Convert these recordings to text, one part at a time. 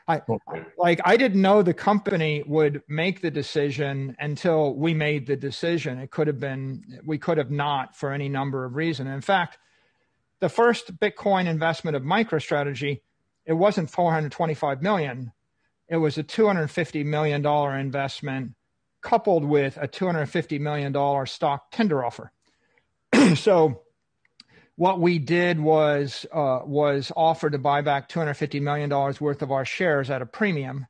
Totally. I didn't know the company would make the decision until we made the decision. It could have been, we could have not for any number of reasons. In fact, the first Bitcoin investment of MicroStrategy, it wasn't 425 million. It was a $250 million investment coupled with a $250 million stock tender offer. So what we did was offer to buy back $250 million worth of our shares at a premium.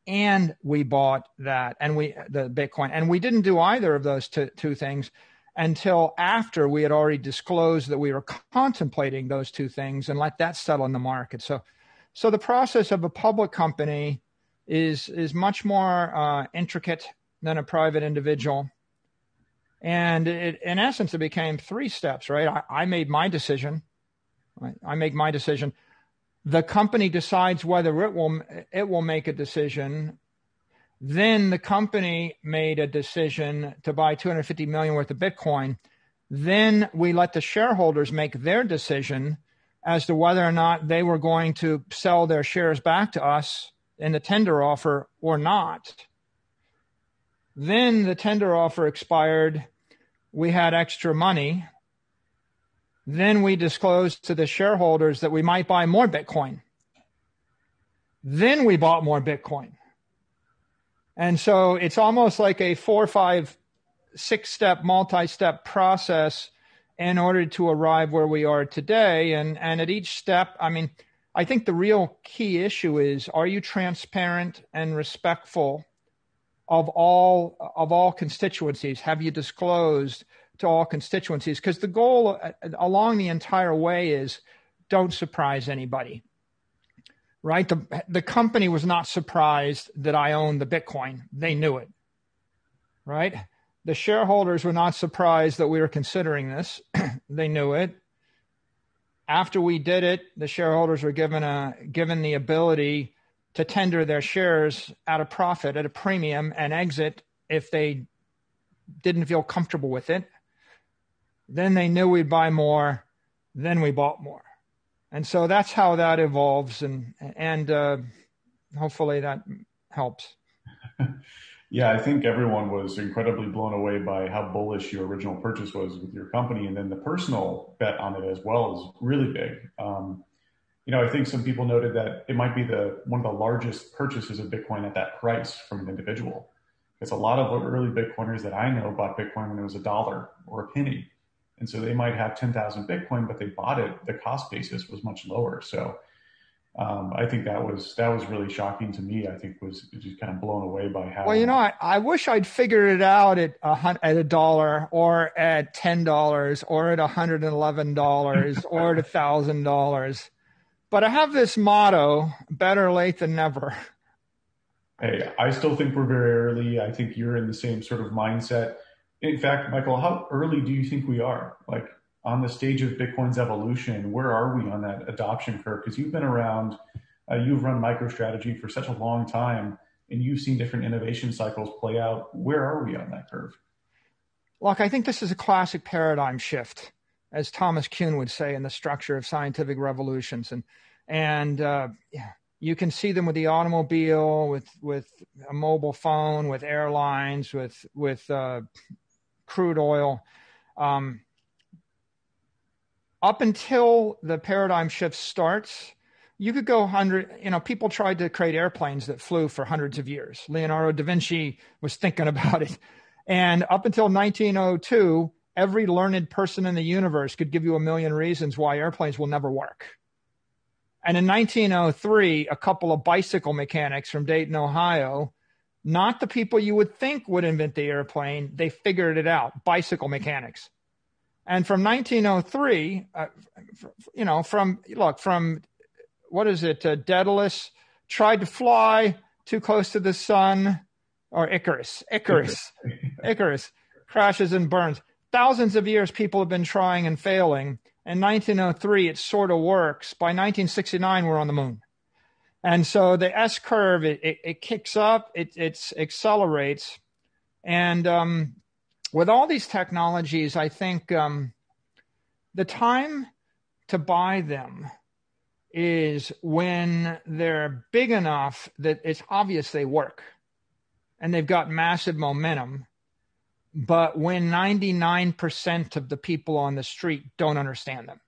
And we bought that and the Bitcoin. And we didn't do either of those two things until after we had already disclosed that we were contemplating those two things and let that settle in the market. So the process of a public company is much more intricate than a private individual. And in essence, it became 3 steps, right? I made my decision. Right? I make my decision. The company decides whether it will make a decision. Then the company made a decision to buy 250 million worth of Bitcoin. Then we let the shareholders make their decision as to whether or not they were going to sell their shares back to us in the tender offer or not. Then the tender offer expired. We had extra money. Then we disclosed to the shareholders that we might buy more Bitcoin. Then we bought more Bitcoin. And so it's almost like a 4, 5, 6-step, multi-step process in order to arrive where we are today. And at each step, I mean, I think the real key issue is, are you transparent and respectful of all constituencies? Have you disclosed to all constituencies? Because the goal along the entire way is don't surprise anybody, right? The company was not surprised that I owned the Bitcoin. They knew it, right? The shareholders were not surprised that we were considering this. They knew it. After we did it, the shareholders were given the ability to tender their shares at a profit, at a premium, and exit if they didn't feel comfortable with it. Then they knew we'd buy more. Then we bought more. And so that's how that evolves. And hopefully that helps. Yeah, I think everyone was incredibly blown away by how bullish your original purchase was with your company. And then the personal bet on it as well is really big. I think some people noted that it might be one of the largest purchases of Bitcoin at that price from an individual. Because a lot of early Bitcoiners that I know bought Bitcoin when it was $1 or a penny. And so they might have 10,000 Bitcoin, but they bought it, the cost basis was much lower. So I think that was really shocking to me. I think was just kind of blown away by how. Well, I wish I'd figured it out at $1 or at $10 or at $111 or at $1,000. But I have this motto, better late than never. Hey, I still think we're very early. I think you're in the same sort of mindset. In fact, Michael, how early do you think we are? Like on the stage of Bitcoin's evolution, where are we on that adoption curve? Because you've been around, you've run MicroStrategy for such a long time, and you've seen different innovation cycles play out. Where are we on that curve? Look, I think this is a classic paradigm shift, as Thomas Kuhn would say, in the structure of scientific revolutions. And you can see them with the automobile, with a mobile phone, with airlines, with crude oil. Up until the paradigm shift starts, you could go people tried to create airplanes that flew for hundreds of years. Leonardo da Vinci was thinking about it. And up until 1902, every learned person in the universe could give you a million reasons why airplanes will never work. And in 1903, a couple of bicycle mechanics from Dayton, Ohio, not the people you would think would invent the airplane, they figured it out, bicycle mechanics. And from 1903, from what is it, Daedalus tried to fly too close to the sun, or Icarus crashes and burns. Thousands of years people have been trying and failing. In 1903, it sort of works. By 1969, we're on the moon. And so the S curve, it kicks up, it accelerates. And with all these technologies, I think the time to buy them is when they're big enough that it's obvious they work and they've got massive momentum, but when 99% of the people on the street don't understand them.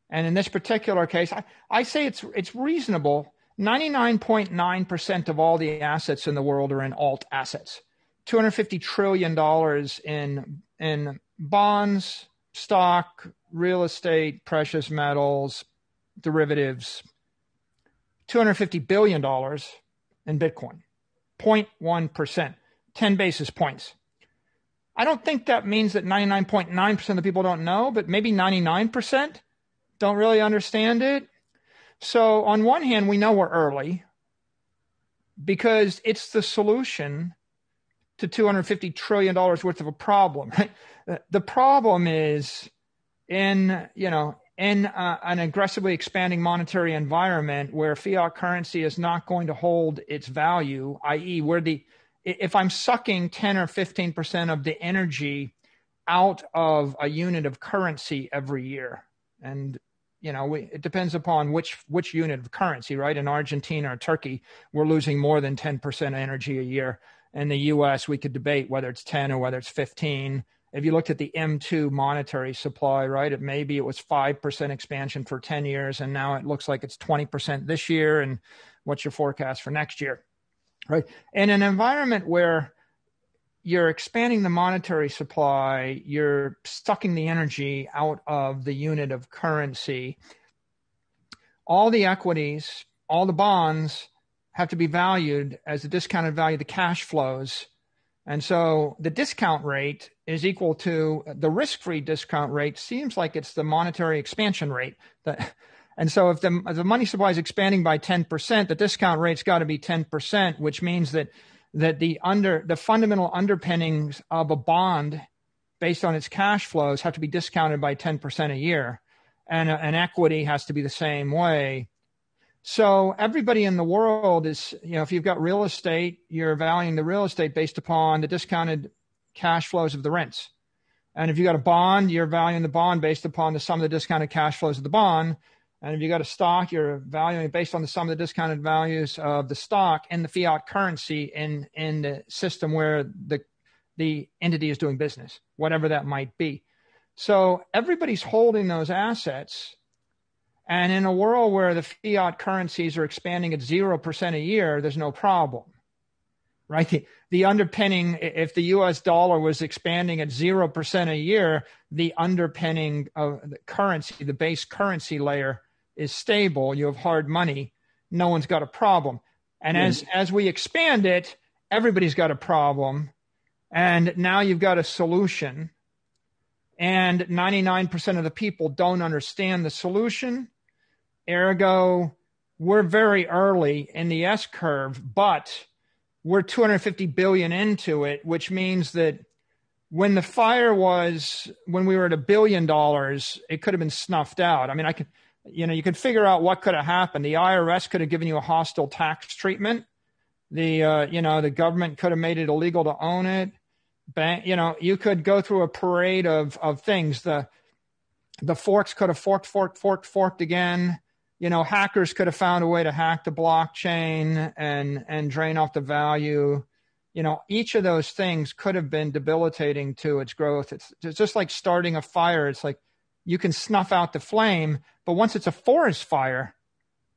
And in this particular case, I say it's reasonable. 99.9% of all the assets in the world are in alt assets. $250 trillion in bonds, stock, real estate, precious metals, derivatives. $250 billion in Bitcoin. 0.1%, 10 basis points. I don't think that means that 99.9% of people don't know, but maybe 99% don't really understand it. So on one hand, we know we're early because it's the solution to $250 trillion worth of a problem. The problem is in an aggressively expanding monetary environment where fiat currency is not going to hold its value, i.e. if I'm sucking 10 or 15% of the energy out of a unit of currency every year, and it depends upon which unit of currency, right? In Argentina or Turkey, we're losing more than 10% energy a year. In the US, we could debate whether it's 10 or whether it's 15. If you looked at the M2 monetary supply, right, maybe it was 5% expansion for 10 years, and now it looks like it's 20% this year. And what's your forecast for next year, right? In an environment where you're expanding the monetary supply, you're sucking the energy out of the unit of currency, all the equities, all the bonds have to be valued as the discounted value of the cash flows. And so the discount rate is equal to the risk-free discount rate. Seems like it's the monetary expansion rate. And so if the money supply is expanding by 10%, the discount rate's got to be 10%, which means that the fundamental underpinnings of a bond based on its cash flows have to be discounted by 10% a year. And an equity has to be the same way. So everybody in the world is, if you've got real estate, you're valuing the real estate based upon the discounted cash flows of the rents. And if you got a bond, you're valuing the bond based upon the sum of the discounted cash flows of the bond. And if you got a stock, you're valuing it based on the sum of the discounted values of the stock and the fiat currency in the system where the entity is doing business, whatever that might be. So everybody's holding those assets. And in a world where the fiat currencies are expanding at 0% a year, there's no problem, right? The underpinning, if the US dollar was expanding at 0% a year, the underpinning of the currency, the base currency layer, is stable. You have hard money. No one's got a problem. And as we expand it, everybody's got a problem. And now you've got a solution. And 99% of the people don't understand the solution. Ergo, we're very early in the S curve, but we're 250 billion into it, which means that when we were at $1 billion, it could have been snuffed out. I mean, you could figure out what could have happened. The IRS could have given you a hostile tax treatment. The government could have made it illegal to own it. You could go through a parade of things. The forks could have forked again. Hackers could have found a way to hack the blockchain and drain off the value. Each of those things could have been debilitating to its growth. It's just like starting a fire. It's like you can snuff out the flame, but once it's a forest fire,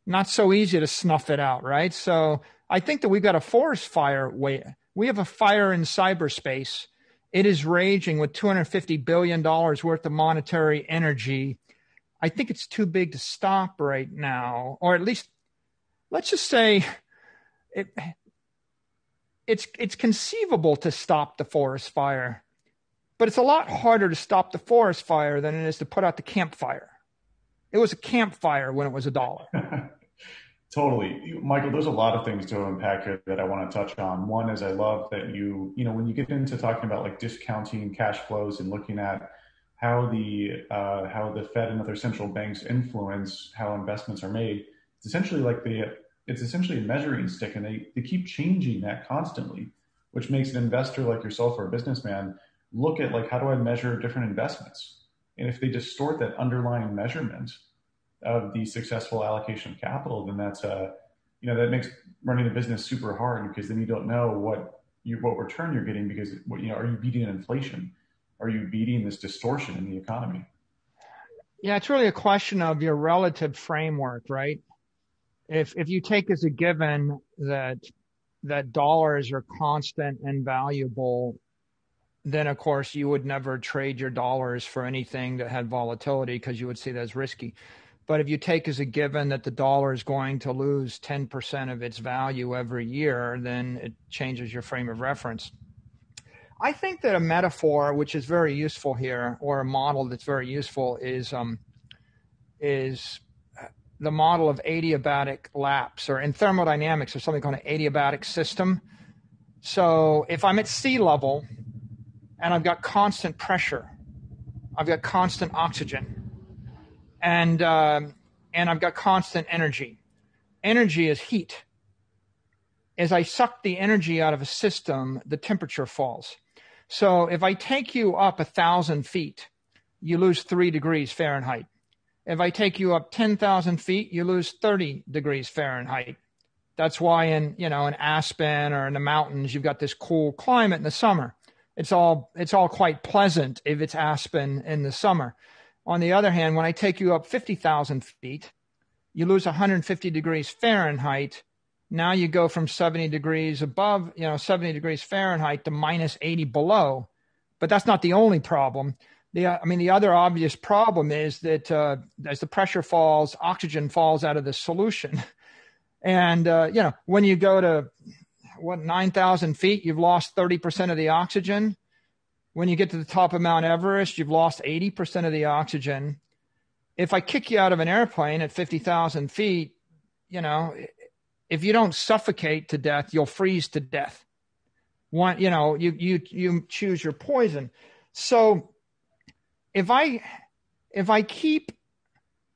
not so easy to snuff it out, right? So I think that we've got a forest fire. We have a fire in cyberspace. It is raging with $250 billion worth of monetary energy. I think it's too big to stop right now, or at least let's just say it's conceivable to stop the forest fire, but it's a lot harder to stop the forest fire than it is to put out the campfire. It was a campfire when it was $1. Totally. Michael, there's a lot of things to unpack here that I want to touch on. One is I love that when you get into talking about like discounting cash flows and looking at how the Fed and other central banks influence how investments are made, it's essentially a measuring stick, and they keep changing that constantly, which makes an investor like yourself or a businessman look at like, how do I measure different investments? And if they distort that underlying measurement, of the successful allocation of capital, then that's that makes running the business super hard, because then you don't know what return you're getting, because are you beating inflation? Are you beating this distortion in the economy? Yeah, it's really a question of your relative framework, right? If you take as a given that dollars are constant and valuable, then of course you would never trade your dollars for anything that had volatility, because you would see that as risky. But if you take as a given that the dollar is going to lose 10% of its value every year, then it changes your frame of reference. I think that a metaphor which is very useful here, or a model that's very useful, is the model of adiabatic lapse, or in thermodynamics there's something called an adiabatic system. So if I'm at sea level and I've got constant pressure, I've got constant oxygen, and I've got constant energy. Energy is heat. As I suck the energy out of a system, the temperature falls. So if I take you up 1,000 feet, you lose 3 degrees Fahrenheit. If I take you up 10,000 feet, you lose 30 degrees Fahrenheit. That's why in Aspen or in the mountains, you've got this cool climate in the summer. It's all quite pleasant if it's Aspen in the summer. On the other hand, when I take you up 50,000 feet, you lose 150 degrees Fahrenheit. Now you go from 70 degrees above, 70 degrees Fahrenheit to minus 80 below. But that's not the only problem. The other obvious problem is that as the pressure falls, oxygen falls out of the solution. And, when you go to 9,000 feet, you've lost 30% of the oxygen. When you get to the top of Mount Everest, you've lost 80% of the oxygen. If I kick you out of an airplane at 50,000 feet, if you don't suffocate to death, you'll freeze to death. You choose your poison. So if I keep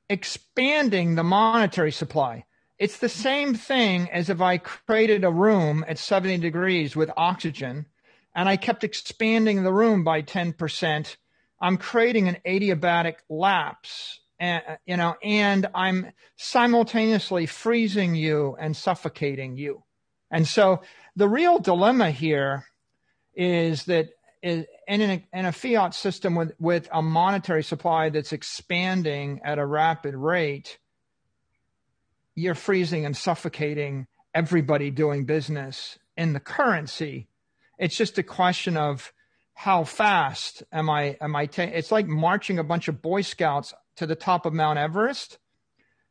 expanding the monetary supply, it's the same thing as if I created a room at 70 degrees with oxygen and I kept expanding the room by 10%. I'm creating an adiabatic lapse. And I'm simultaneously freezing you and suffocating you. And so the real dilemma here is that in a fiat system with a monetary supply that's expanding at a rapid rate, you're freezing and suffocating everybody doing business in the currency. It's just a question of how fast am I it's like marching a bunch of Boy Scouts to the top of Mount Everest,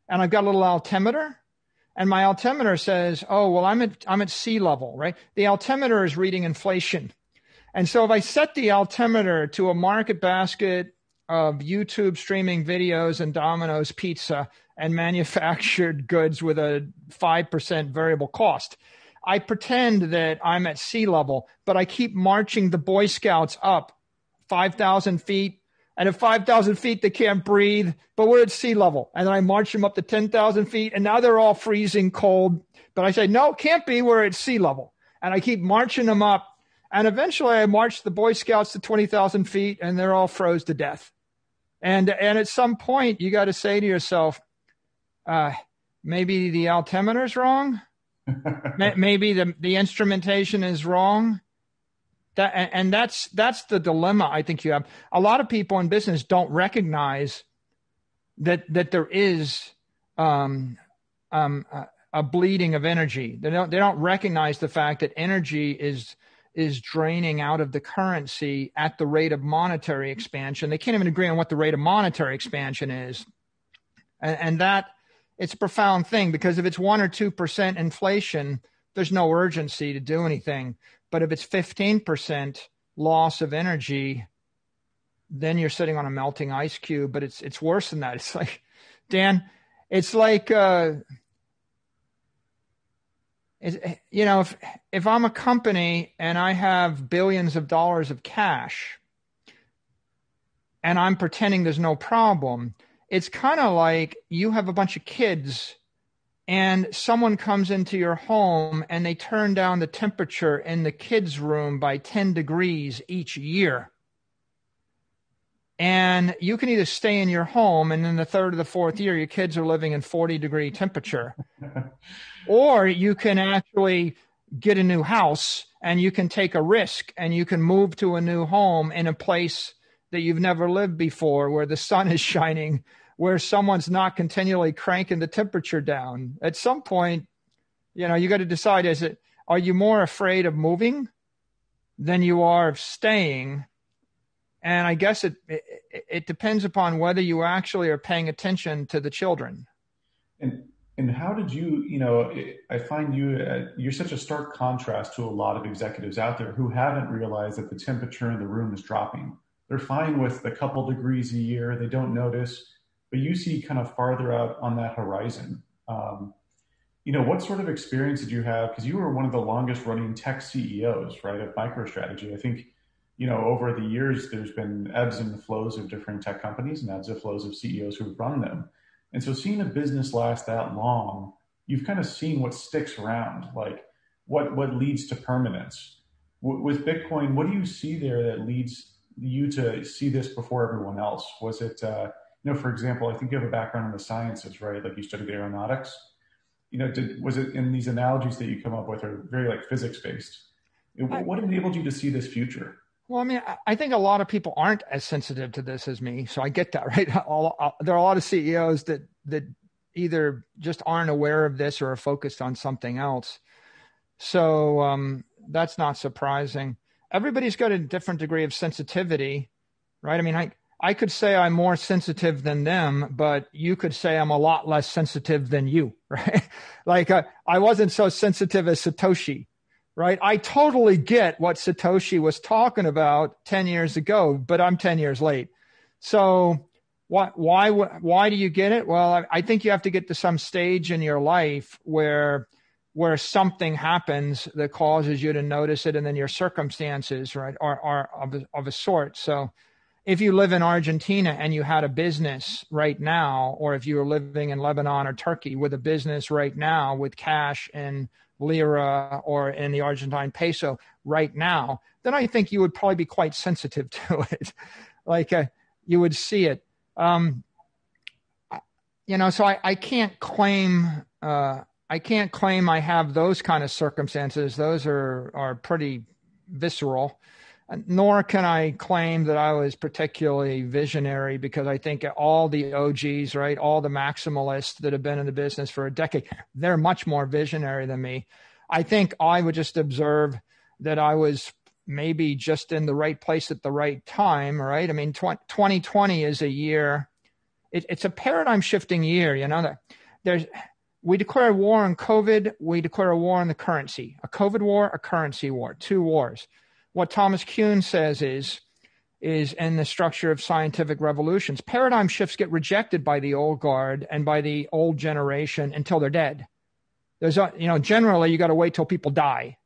and I've got a little altimeter, and my altimeter says, oh, well, I'm at sea level, right? The altimeter is reading inflation. And so if I set the altimeter to a market basket of YouTube streaming videos and Domino's pizza and manufactured goods with a 5% variable cost, I pretend that I'm at sea level, but I keep marching the Boy Scouts up 5,000 feet. And at 5,000 feet, they can't breathe, but we're at sea level. And then I march them up to 10,000 feet, and now they're all freezing cold. But I say, no, can't be, we're at sea level. And I keep marching them up. And eventually I march the Boy Scouts to 20,000 feet, and they're all froze to death. And at some point, you got to say to yourself, maybe the altimeter's wrong. Maybe the instrumentation is wrong. That's the dilemma I think you have. A lot of people in business don't recognize that there is a bleeding of energy. They don't recognize the fact that energy is draining out of the currency at the rate of monetary expansion. They can't even agree on what the rate of monetary expansion is, and that it's a profound thing, because if it's 1 or 2% inflation, there's no urgency to do anything. But if it's 15% loss of energy, then you're sitting on a melting ice cube. But it's worse than that. It's like, Dan, it's like, if I'm a company and I have billions of dollars of cash and I'm pretending there's no problem, it's kind of like you have a bunch of kids and someone comes into your home and they turn down the temperature in the kids' room by 10 degrees each year. And you can either stay in your home, and in the third or the fourth year, your kids are living in 40-degree temperature, or you can actually get a new house and you can take a risk and you can move to a new home in a place that you've never lived before, where the sun is shining, where someone's not continually cranking the temperature down. At some point, you got to decide, are you more afraid of moving than you are of staying? And I guess it depends upon whether you actually are paying attention to the children. And how did you, I find you're such a stark contrast to a lot of executives out there who haven't realized that the temperature in the room is dropping. They're fine with a couple degrees a year. They don't notice, but you see kind of farther out on that horizon. What sort of experience did you have? Because you were one of the longest running tech CEOs, right, of MicroStrategy. I think, over the years, there's been ebbs and flows of different tech companies and ebbs and flows of CEOs who've run them. And so seeing a business last that long, you've kind of seen what sticks around, like what leads to permanence. With Bitcoin, what do you see there that leads you to see this before everyone else? Was it, for example, I think you have a background in the sciences, right? Like you studied aeronautics. Was it in these analogies that you come up with are very like physics based? What enabled you to see this future? Well, I mean, I think a lot of people aren't as sensitive to this as me, so I get that, right? There are a lot of CEOs that either just aren't aware of this or are focused on something else. So that's not surprising. Everybody's got a different degree of sensitivity, right? I mean, I could say I'm more sensitive than them, but you could say I'm a lot less sensitive than you, right? Like I wasn't so sensitive as Satoshi. Right. I totally get what Satoshi was talking about 10 years ago, but I'm 10 years late. So why do you get it? Well, I think you have to get to some stage in your life where something happens that causes you to notice it. And then your circumstances, right, are of a sort. So if you live in Argentina and you had a business right now, or if you were living in Lebanon or Turkey with a business right now with cash and lira or in the Argentine peso right now, then I think you would probably be quite sensitive to it. Like you would see it. So I can't claim I have those kind of circumstances. Those are pretty visceral. Nor can I claim that I was particularly visionary, because I think all the OGs, right, all the maximalists that have been in the business for a decade, they're much more visionary than me. I think I would just observe that I was maybe just in the right place at the right time, right? I mean, 2020 is a year, it's a paradigm shifting year, we declare war on COVID, we declare a war on the currency, a COVID war, a currency war, two wars. What Thomas Kuhn says is in the structure of scientific revolutions, paradigm shifts get rejected by the old guard and by the old generation until they're dead. Generally you got to wait till people die.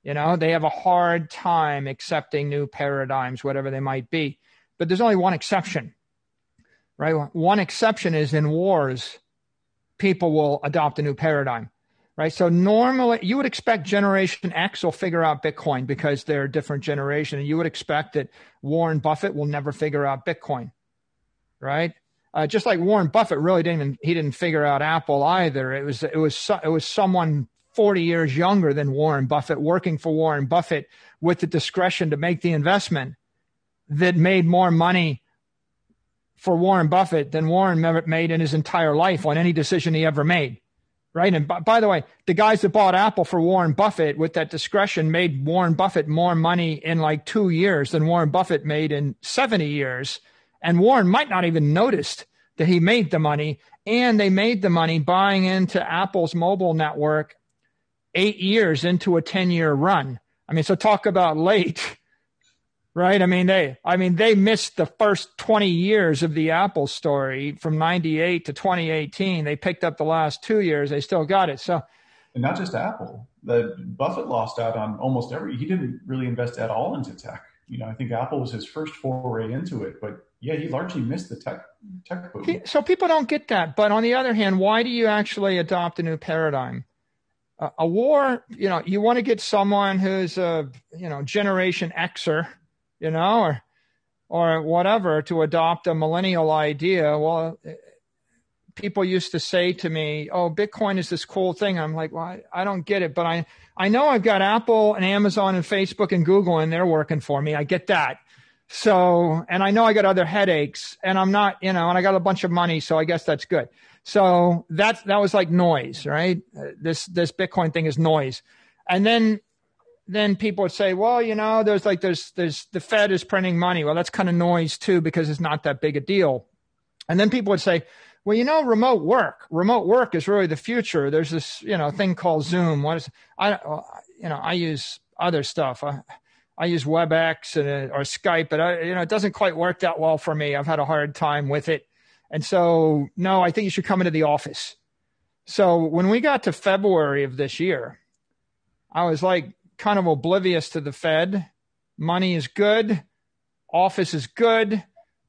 They have a hard time accepting new paradigms, whatever they might be. But there's only one exception, right? One exception is in wars, people will adopt a new paradigm. Right. So normally you would expect Generation X will figure out Bitcoin because they're a different generation. And you would expect that Warren Buffett will never figure out Bitcoin. Right. Just like Warren Buffett really didn't figure out Apple either. It was someone 40 years younger than Warren Buffett working for Warren Buffett with the discretion to make the investment that made more money for Warren Buffett than Warren made in his entire life on any decision he ever made. Right. And by the way, the guys that bought Apple for Warren Buffett with that discretion made Warren Buffett more money in like 2 years than Warren Buffett made in 70 years. And Warren might not even noticed that he made the money. And they made the money buying into Apple's mobile network 8 years into a 10-year run. I mean, so talk about late. Right. I mean, they missed the first 20 years of the Apple story from 98 to 2018. They picked up the last 2 years. They still got it. So, and not just Apple, Buffett lost out on almost he didn't really invest at all into tech. I think Apple was his first foray into it, but yeah, he largely missed the tech boom. So people don't get that. But on the other hand, why do you actually adopt a new paradigm? A war, you want to get someone who's a, Generation Xer, or or whatever to adopt a millennial idea. Well, people used to say to me, oh, Bitcoin is this cool thing. I'm like, well, I don't get it, but I know I've got Apple and Amazon and Facebook and Google and they're working for me. I get that. So, and I know I got other headaches and I'm not, and I got a bunch of money. So I guess that's good. So that was like noise, right? This Bitcoin thing is noise. And then people would say, well, there's the Fed is printing money. Well, that's kind of noise too, because it's not that big a deal. And then people would say, well, remote work is really the future. There's this, thing called Zoom. I use other stuff. I use WebEx or Skype, but it doesn't quite work that well for me. I've had a hard time with it. And so, no, I think you should come into the office. So when we got to February of this year, I was like kind of oblivious to the Fed. Money is good. Office is good.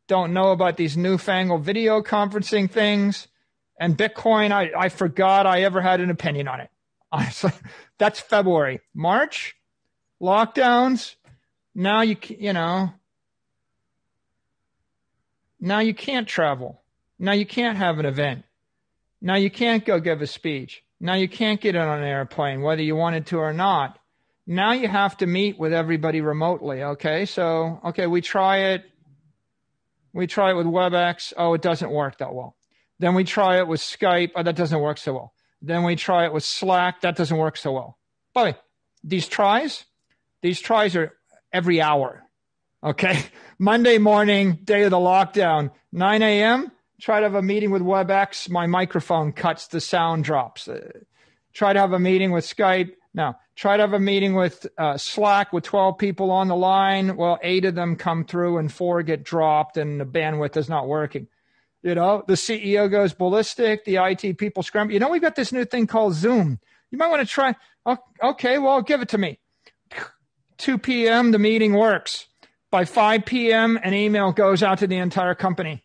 Don't know about these newfangled video conferencing things. And Bitcoin, I forgot I ever had an opinion on it. That's February. March, lockdowns. Now now you can't travel. Now you can't have an event. Now you can't go give a speech. Now you can't get on an airplane, whether you wanted to or not. Now you have to meet with everybody remotely. Okay, so, we try it. We try it with WebEx. Oh, it doesn't work that well. Then we try it with Skype. Oh, that doesn't work so well. Then we try it with Slack. That doesn't work so well. By the way, these tries are every hour. Okay. Monday morning, day of the lockdown, 9 a.m., try to have a meeting with WebEx. My microphone cuts, the sound drops. Try to have a meeting with Skype. No. Try to have a meeting with Slack with 12 people on the line. Well, 8 of them come through and 4 get dropped and the bandwidth is not working. The CEO goes ballistic. The IT people scramble. We've got this new thing called Zoom. You might want to try. Okay, well, give it to me. 2 p.m., the meeting works. By 5 p.m., an email goes out to the entire company.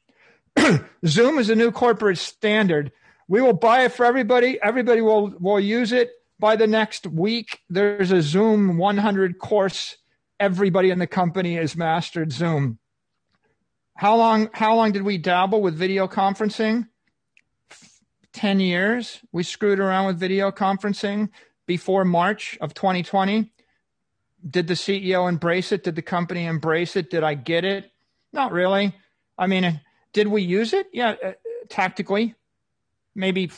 Zoom is a new corporate standard. We will buy it for everybody. Everybody will use it. By the next week, there's a Zoom 100 course. Everybody in the company has mastered Zoom. How long did we dabble with video conferencing? 10 years. We screwed around with video conferencing before March of 2020. Did the CEO embrace it? Did the company embrace it? Did I get it? Not really. I mean, did we use it? Yeah, tactically. Maybe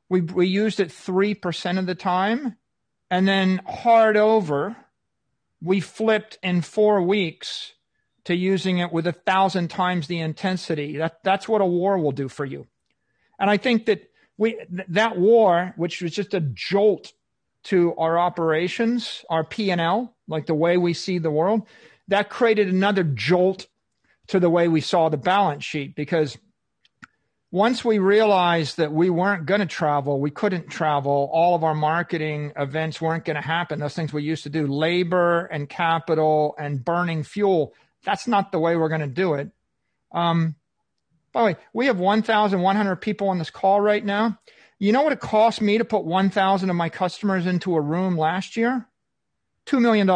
we used it 3% of the time. And then hard over, we flipped in 4 weeks to using it with 1,000 times the intensity. That's what a war will do for you. And I think that that war, which was just a jolt to our operations, our P&L, like the way we see the world, that created another jolt to the way we saw the balance sheet. Because once we realized that we weren't going to travel, we couldn't travel, all of our marketing events weren't going to happen, those things we used to do, labor and capital and burning fuel, that's not the way we're going to do it. By the way, we have 1,100 people on this call right now. You know what it cost me to put 1,000 of my customers into a room last year? $2 million.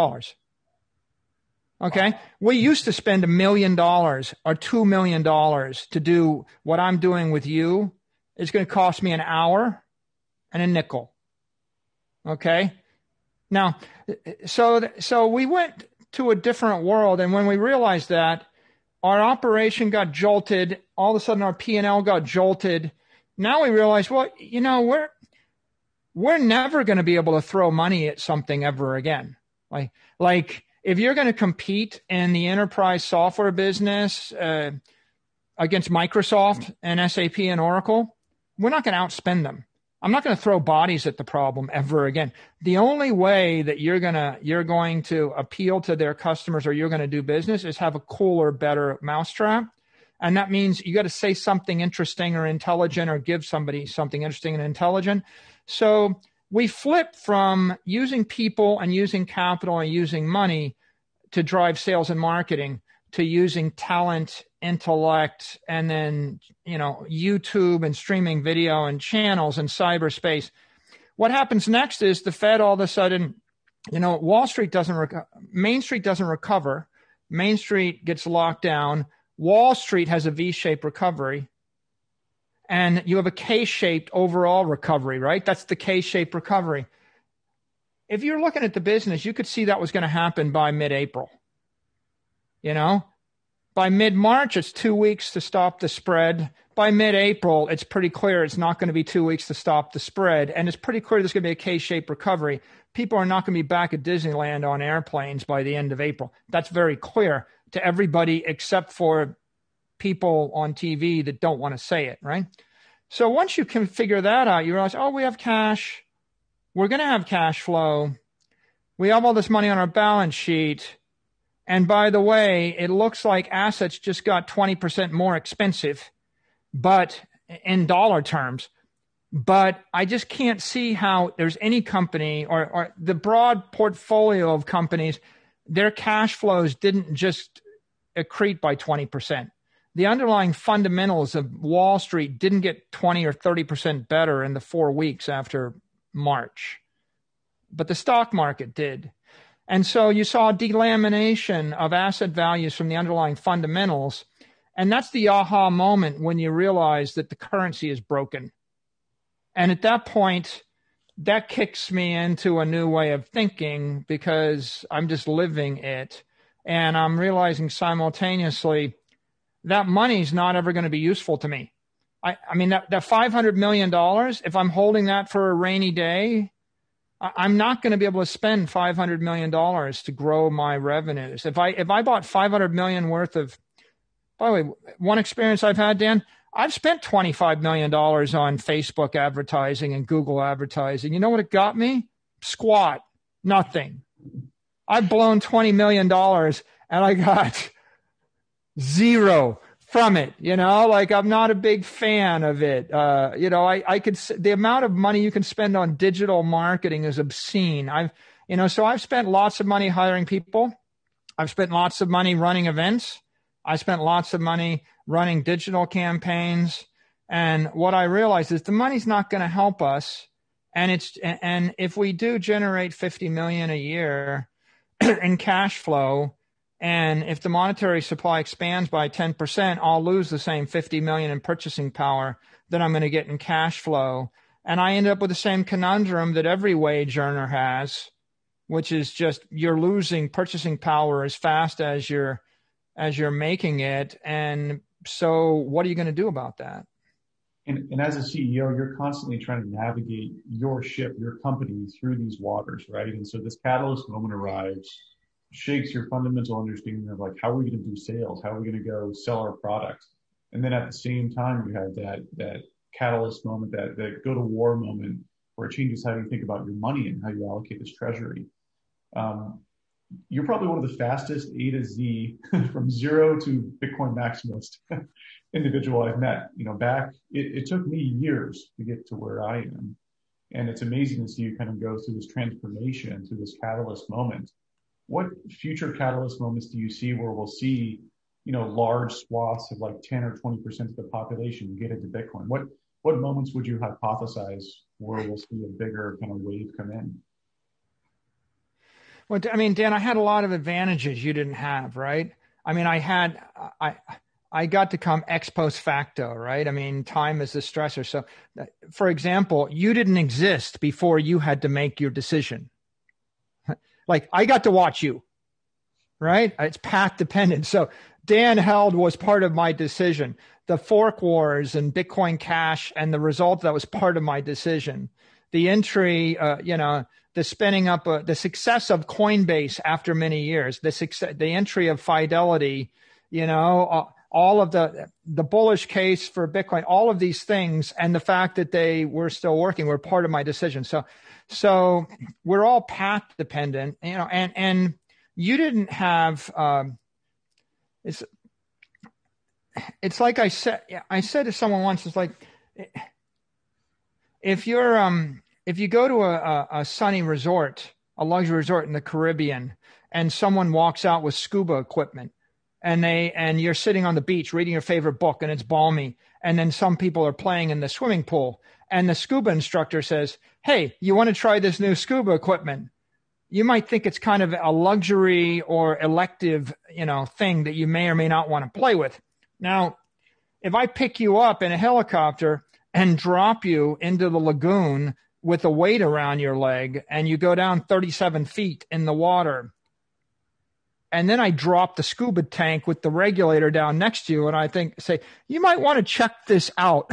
Okay. Wow. We used to spend $1 million or $2 million to do what I'm doing with you. It's going to cost me an hour and a nickel. Okay. Now, so we went to a different world. And when we realized that, our operation got jolted, all of a sudden our P&L got jolted. Now we realize, well, we're never going to be able to throw money at something ever again. Like if you're going to compete in the enterprise software business against Microsoft and SAP and Oracle, we're not going to outspend them. I'm not going to throw bodies at the problem ever again. The only way that you're going to appeal to their customers or you're going to do business is have a cooler, better mousetrap. And that means you got to say something interesting or intelligent or give somebody something interesting and intelligent. So we flip from using people and using capital and using money to drive sales and marketing to using talent, intellect, and then, YouTube and streaming video and channels and cyberspace. What happens next is the Fed all of a sudden, Main Street doesn't recover. Main Street gets locked down. Wall Street has a V-shaped recovery. And you have a K-shaped overall recovery, right? That's the K-shaped recovery. If you're looking at the business, you could see that was going to happen by mid-April. By mid-March, it's 2 weeks to stop the spread. By mid-April, it's pretty clear it's not going to be 2 weeks to stop the spread. And it's pretty clear there's going to be a K-shaped recovery. People are not going to be back at Disneyland on airplanes by the end of April. That's very clear to everybody except for people on TV that don't want to say it, right? So once you can figure that out, you realize, we have cash. We're going to have cash flow. We have all this money on our balance sheet. And by the way, it looks like assets just got 20% more expensive, but in dollar terms. But I just can't see how there's any company or the broad portfolio of companies, their cash flows didn't just accrete by 20%. The underlying fundamentals of Wall Street didn't get 20 or 30% better in the 4 weeks after March, but the stock market did. And so you saw a delamination of asset values from the underlying fundamentals. And that's the aha moment when you realize that the currency is broken. And at that point, that kicks me into a new way of thinking because I'm just living it. And I'm realizing simultaneously that money's not ever going to be useful to me. I mean, that $500 million, if I'm holding that for a rainy day, I'm not going to be able to spend $500 million to grow my revenues. If I bought $500 million worth of, by the way, one experience I've had, Dan, I've spent $25 million on Facebook advertising and Google advertising. You know what it got me? Squat. Nothing. I've blown $20 million and I got zero from it. I'm not a big fan of it. I could, the amount of money you can spend on digital marketing is obscene. So I've spent lots of money hiring people. I've spent lots of money running events. I spent lots of money running digital campaigns. And what I realized is the money's not going to help us. And if we do generate 50 million a year in cash flow, and if the monetary supply expands by 10%, I'll lose the same 50 million in purchasing power that I'm going to get in cash flow. And I end up with the same conundrum that every wage earner has, which is just you're losing purchasing power as fast as you're making it. And so what are you going to do about that? And as a CEO, you're constantly trying to navigate your ship, your company through these waters, right? And so this catalyst moment arrives, shakes your fundamental understanding of how are we going to do sales? How are we going to go sell our products? And then at the same time, you have that catalyst moment, that go to war moment where it changes how you think about your money and how you allocate this treasury. You're probably one of the fastest A to Z from zero to Bitcoin maximalist individual I've met. It took me years to get to where I am. And it's amazing to see you kind of go through this transformation, through this catalyst moment. What future catalyst moments do you see where we'll see, large swaths of 10 or 20% of the population get into Bitcoin? What moments would you hypothesize where we'll see a bigger kind of wave come in? Well, I mean, Dan, I had a lot of advantages you didn't have, right? I mean, I got to come ex post facto, right? I mean, time is a stressor. So, for example, you didn't exist before you had to make your decision. I got to watch you, right? It's path dependent. So Dan Held was part of my decision. The fork wars and Bitcoin Cash and the result that was part of my decision. The entry, the spinning up, the success of Coinbase after many years, the entry of Fidelity, all of the bullish case for Bitcoin, all of these things, and the fact that they were still working were part of my decision. So we're all path dependent, and you didn't have, it's like I said to someone once, it's like, if you go to a sunny resort, a luxury resort in the Caribbean, and someone walks out with scuba equipment, and you're sitting on the beach reading your favorite book and it's balmy, and then some people are playing in the swimming pool, and the scuba instructor says, "Hey, you want to try this new scuba equipment?" you might think it's kind of a luxury or elective, thing that you may or may not want to play with. Now, if I pick you up in a helicopter and drop you into the lagoon with a weight around your leg and you go down 37 feet in the water, and then I drop the scuba tank with the regulator down next to you, and say, you might want to check this out.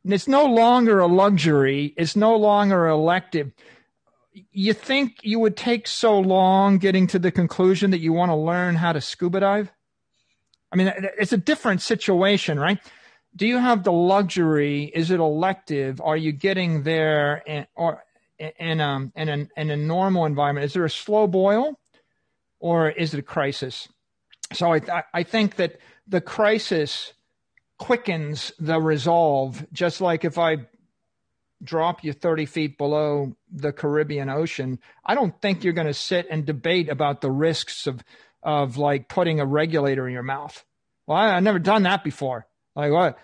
And it's no longer a luxury. It's no longer elective. You think you would take so long getting to the conclusion that you want to learn how to scuba dive? I mean, it's a different situation, right? Do you have the luxury? Is it elective? Are you getting there in a normal environment? Is there a slow boil, or is it a crisis? So I think that the crisis quickens the resolve, just like if I drop you 30 feet below the Caribbean Ocean, I don't think you're going to sit and debate about the risks of like putting a regulator in your mouth. Well, I've never done that before. Like what?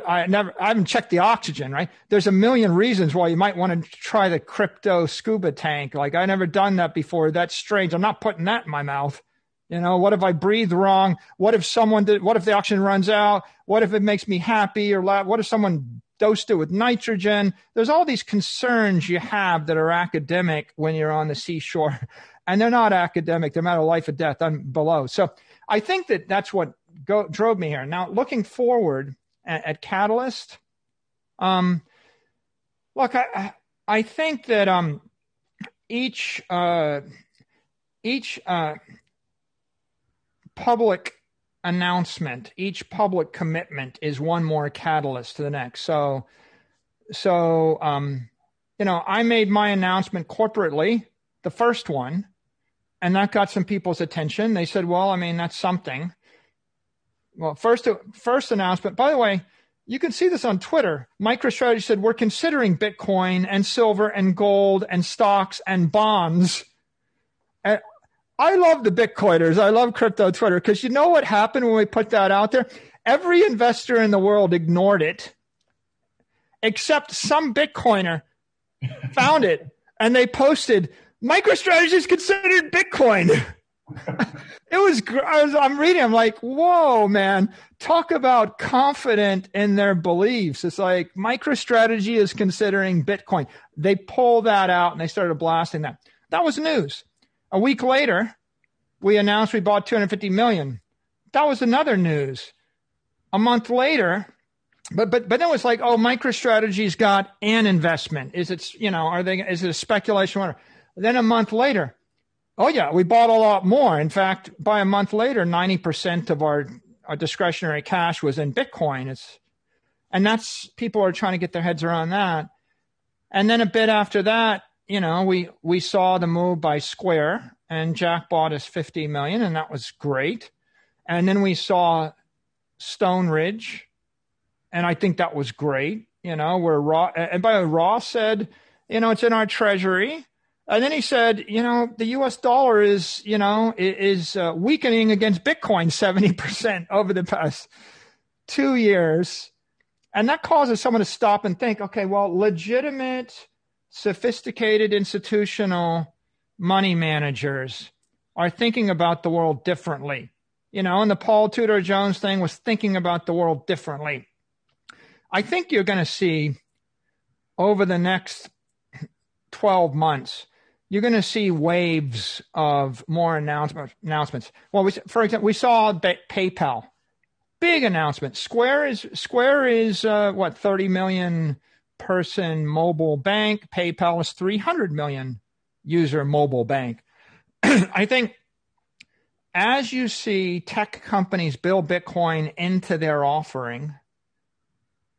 I haven't checked the oxygen, right? There's a million reasons why you might want to try the crypto scuba tank. Like I never done that before. That's strange. I'm not putting that in my mouth. What if I breathe wrong? What if the oxygen runs out? What if it makes me happy or loud? What if someone dosed it with nitrogen? There's all these concerns you have that are academic when you're on the seashore, and they're not academic. They're a matter of life or death. I'm below. So I think that's what drove me here. Now, looking forward at Catalyst, look, I think that each public announcement, each public commitment is one more catalyst to the next. So I made my announcement corporately, the first one, and that got some people's attention. They said, well, I mean, that's something. Well, first announcement, by the way, you can see this on Twitter. MicroStrategy said, we're considering Bitcoin and silver and gold and stocks and bonds. And I love the Bitcoiners. I love crypto Twitter, because you know what happened when we put that out there? Every investor in the world ignored it, except some Bitcoiner found it, and they posted, MicroStrategy is considered Bitcoin. I'm reading, I'm like, whoa, man, talk about confident in their beliefs. It's like MicroStrategy is considering Bitcoin. They pulled that out and they started blasting that. That was news. A week later, we announced we bought 250 million. That was another news. A month later, but then it was like, oh, MicroStrategy's got an investment. Is it, is it a speculation? Whatever. Then a month later, oh yeah, we bought a lot more. In fact, by a month later, 90% of our discretionary cash was in Bitcoin. And that's, people are trying to get their heads around that. And then a bit after that, we saw the move by Square, and Jack bought us 50 million, and that was great. And then we saw Stone Ridge, and I think that was great. Where Ross, and by the way, Ross said, it's in our treasury. And then he said, the US dollar is weakening against Bitcoin 70% over the past 2 years. And that causes someone to stop and think, okay, well, legitimate, sophisticated institutional money managers are thinking about the world differently. And the Paul Tudor Jones thing was thinking about the world differently. I think you're going to see over the next 12 months, you're going to see waves of more announcements. Well, for example, we saw PayPal, big announcement. Square is 30 million person mobile bank. PayPal is 300 million user mobile bank. I think as you see tech companies build Bitcoin into their offering,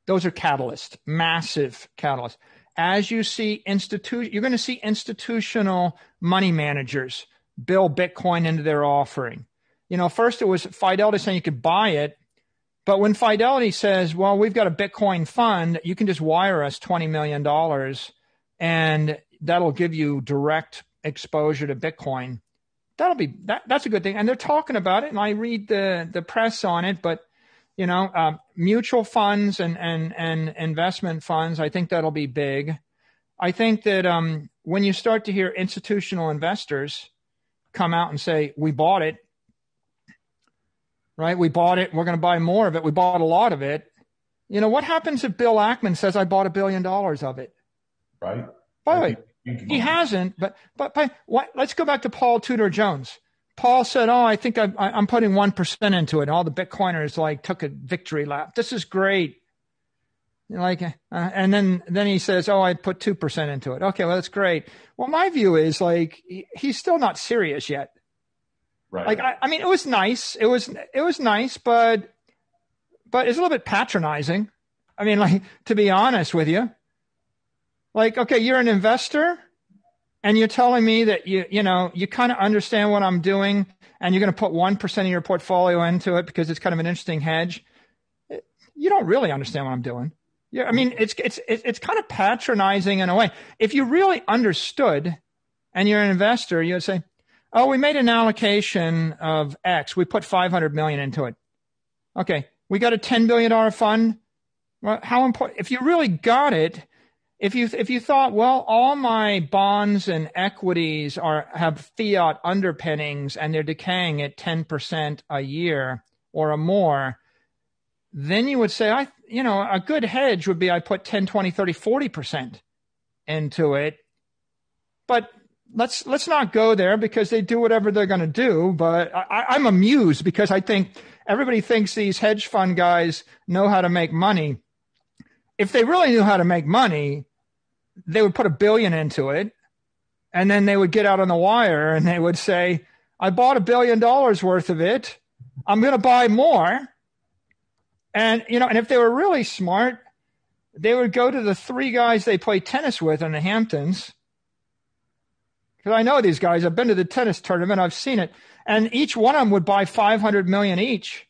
those are catalysts, massive catalysts. As you see you're going to see institutional money managers build Bitcoin into their offering. First it was Fidelity saying you could buy it, but when Fidelity says, well, we've got a Bitcoin fund, you can just wire us $20 million and that'll give you direct exposure to Bitcoin. That's a good thing. And they're talking about it, and I read the press on it, but mutual funds and investment funds, I think that'll be big. I think that when you start to hear institutional investors come out and say, we bought it, right? We bought it. We're going to buy more of it. We bought a lot of it. You know, what happens if Bill Ackman says, I bought $1 billion of it? Right. By the way, he hasn't, but what, let's go back to Paul Tudor Jones. Paul said, oh, I think I'm putting 1% into it. And all the Bitcoiners like took a victory lap. This is great. Like, and then he says, oh, I put 2% into it. Okay, well, that's great. Well, my view is like, he's still not serious yet. Right. Like, I mean, it was nice. It was nice, but it's a little bit patronizing. I mean, like, to be honest with you, like, okay, you're an investor and you're telling me that you kind of understand what I'm doing and you're going to put 1% of your portfolio into it because it's kind of an interesting hedge. You don't really understand what I'm doing. Yeah, I mean, it's kind of patronizing in a way. If you really understood and you're an investor, you would say, oh, we made an allocation of X. We put 500 million into it. Okay. We got a $10 billion fund. Well, how important, if you really got it, if you thought, well, all my bonds and equities have fiat underpinnings and they're decaying at 10% a year or more, then you would say, a good hedge would be I put 10, 20, 30, 40% into it. But let's not go there because they do whatever they're going to do. But I'm amused because I think everybody thinks these hedge fund guys know how to make money. If they really knew how to make money, they would put $1 billion into it. And then they would get out on the wire and they would say, I bought $1 billion worth of it. I'm going to buy more. And, and if they were really smart, they would go to the 3 guys they play tennis with in the Hamptons. Because I know these guys. I've been to the tennis tournament. I've seen it. And each one of them would buy 500 million each.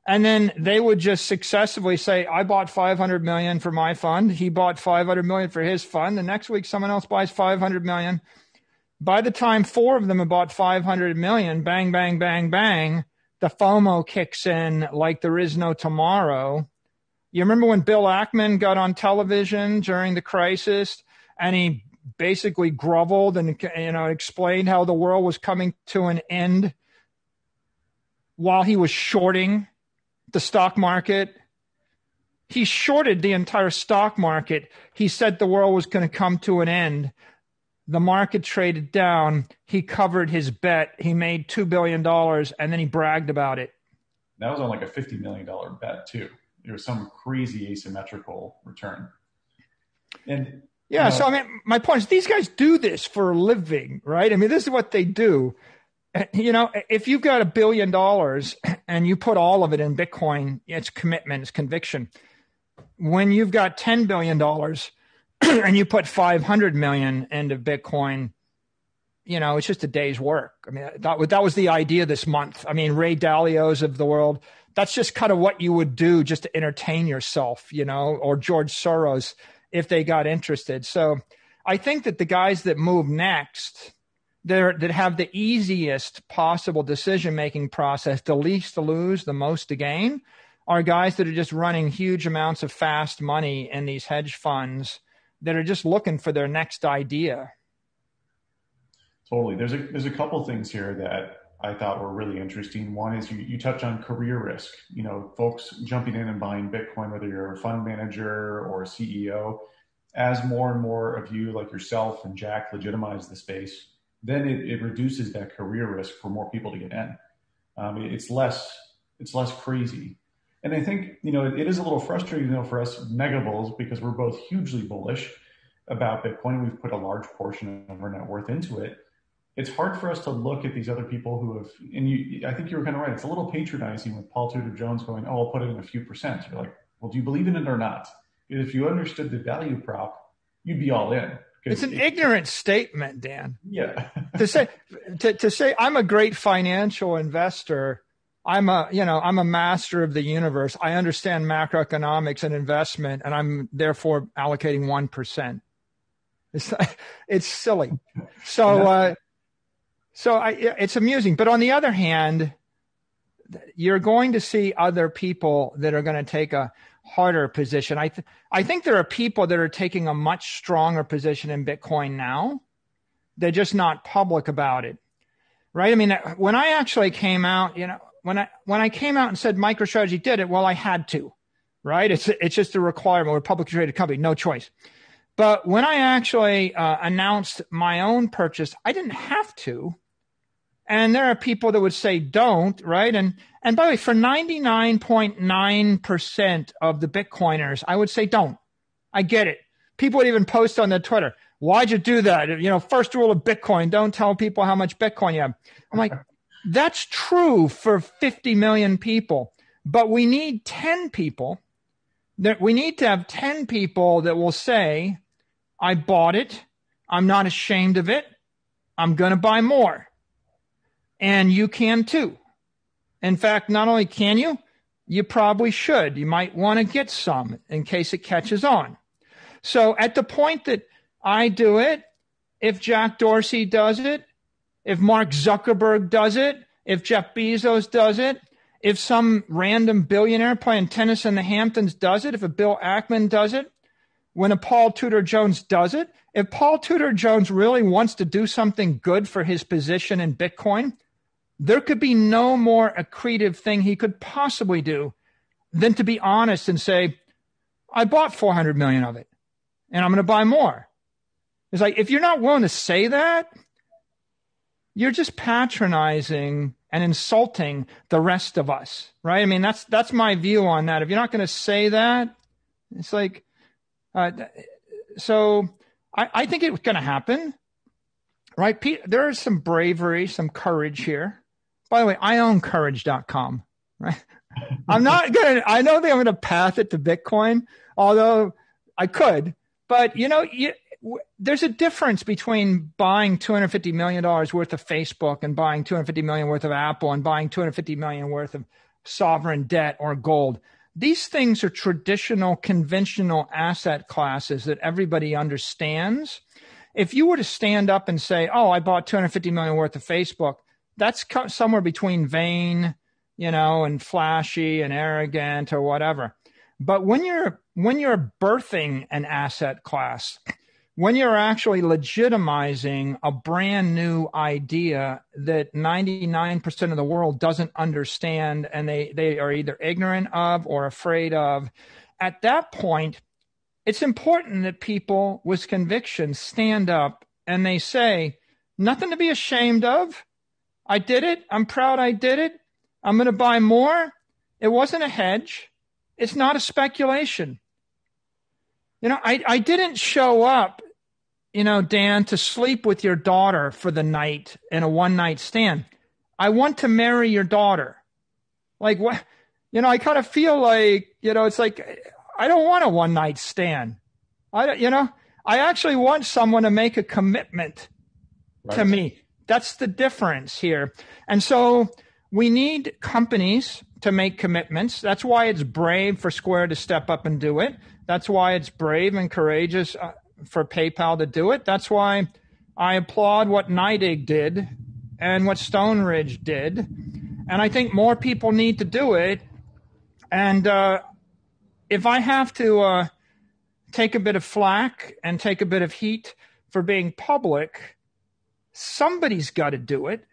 And then they would just successively say, I bought 500 million for my fund. He bought 500 million for his fund. The next week, someone else buys 500 million. By the time 4 of them have bought 500 million, bang, bang, bang, bang, the FOMO kicks in like there is no tomorrow. You remember when Bill Ackman got on television during the crisis and he basically groveled and explained how the world was coming to an end while he was shorting the stock market? He shorted the entire stock market. He said the world was going to come to an end. The market traded down. He covered his bet. He made $2 billion, and then he bragged about it. That was on like a $50 million bet, too. There was some crazy asymmetrical return. And yeah, so I mean, my point is these guys do this for a living, right? I mean, this is what they do. If you've got $1 billion and you put all of it in Bitcoin, it's commitment, it's conviction. When you've got $10 billion and you put 500 million into Bitcoin, it's just a day's work. I mean, that was the idea this month. I mean, Ray Dalio's of the world, that's just kind of what you would do just to entertain yourself, or George Soros if they got interested. So I think that the guys that move next, that have the easiest possible decision-making process, the least to lose, the most to gain, are guys that are just running huge amounts of fast money in these hedge funds that are just looking for their next idea. Totally. There's a couple things here that I thought were really interesting. One is you touch on career risk. Folks jumping in and buying Bitcoin, whether you're a fund manager or a CEO, as more and more of you like yourself and Jack legitimize the space, then it reduces that career risk for more people to get in. It's less crazy. And I think, it is a little frustrating, for us mega bulls, because we're both hugely bullish about Bitcoin. We've put a large portion of our net worth into it. It's hard for us to look at these other people who have, and I think you were kind of right. It's a little patronizing with Paul Tudor Jones going, oh, I'll put it in a few percent. You're like, well, do you believe in it or not? If you understood the value prop, you'd be all in. It's an ignorant statement, Dan. Yeah. to say I'm a great financial investor, I'm a master of the universe. I understand macroeconomics and investment, and I'm therefore allocating 1%. It's silly. So it's amusing. But on the other hand, you're going to see other people that are going to take a harder position. I think there are people that are taking a much stronger position in Bitcoin now. They're just not public about it, right? I mean, when I actually came out, when I came out and said MicroStrategy did it, well, I had to, right? It's just a requirement. We're a publicly traded company, no choice. But when I actually announced my own purchase, I didn't have to. And there are people that would say don't, right? And by the way, for 99.9% of the Bitcoiners, I would say don't. I get it. People would even post on their Twitter, why'd you do that? First rule of Bitcoin, don't tell people how much Bitcoin you have. I'm like, that's true for 50 million people, but we need 10 people. We need to have 10 people that will say, I bought it. I'm not ashamed of it. I'm going to buy more. And you can too. In fact, not only can you, you probably should. You might want to get some in case it catches on. So at the point that I do it, if Jack Dorsey does it, if Mark Zuckerberg does it, if Jeff Bezos does it, if some random billionaire playing tennis in the Hamptons does it, if a Bill Ackman does it, when a Paul Tudor Jones does it, if Paul Tudor Jones really wants to do something good for his position in Bitcoin, there could be no more accretive thing he could possibly do than to be honest and say, I bought 400 million of it and I'm going to buy more. It's like, if you're not willing to say that, you're just patronizing and insulting the rest of us, right? I mean, that's my view on that. If you're not going to say that, it's like, so I think it's going to happen, right? There is some bravery, some courage here. By the way, I own courage.com, right? I don't think I'm going to path it to Bitcoin, although I could, but there's a difference between buying $250 million worth of Facebook and buying $250 million worth of Apple and buying $250 million worth of sovereign debt or gold. These things are traditional, conventional asset classes that everybody understands. If you were to stand up and say, oh, I bought $250 million worth of Facebook, that's somewhere between vain, and flashy and arrogant or whatever. But when you're birthing an asset class, when you're actually legitimizing a brand new idea that 99% of the world doesn't understand and they are either ignorant of or afraid of, at that point, it's important that people with conviction stand up and they say, nothing to be ashamed of. I did it. I'm proud I did it. I'm going to buy more. It wasn't a hedge. It's not a speculation. I didn't show up, Dan, to sleep with your daughter for the night in a one-night stand. I want to marry your daughter. Like, what? I kind of feel like, it's like, I don't want a one-night stand. I actually want someone to make a commitment to me. That's the difference here. And so we need companies to make commitments. That's why it's brave for Square to step up and do it. That's why it's brave and courageous for PayPal to do it. That's why I applaud what NYDIG did and what Stone Ridge did. And I think more people need to do it. And if I have to take a bit of flack and take a bit of heat for being public, somebody's got to do it.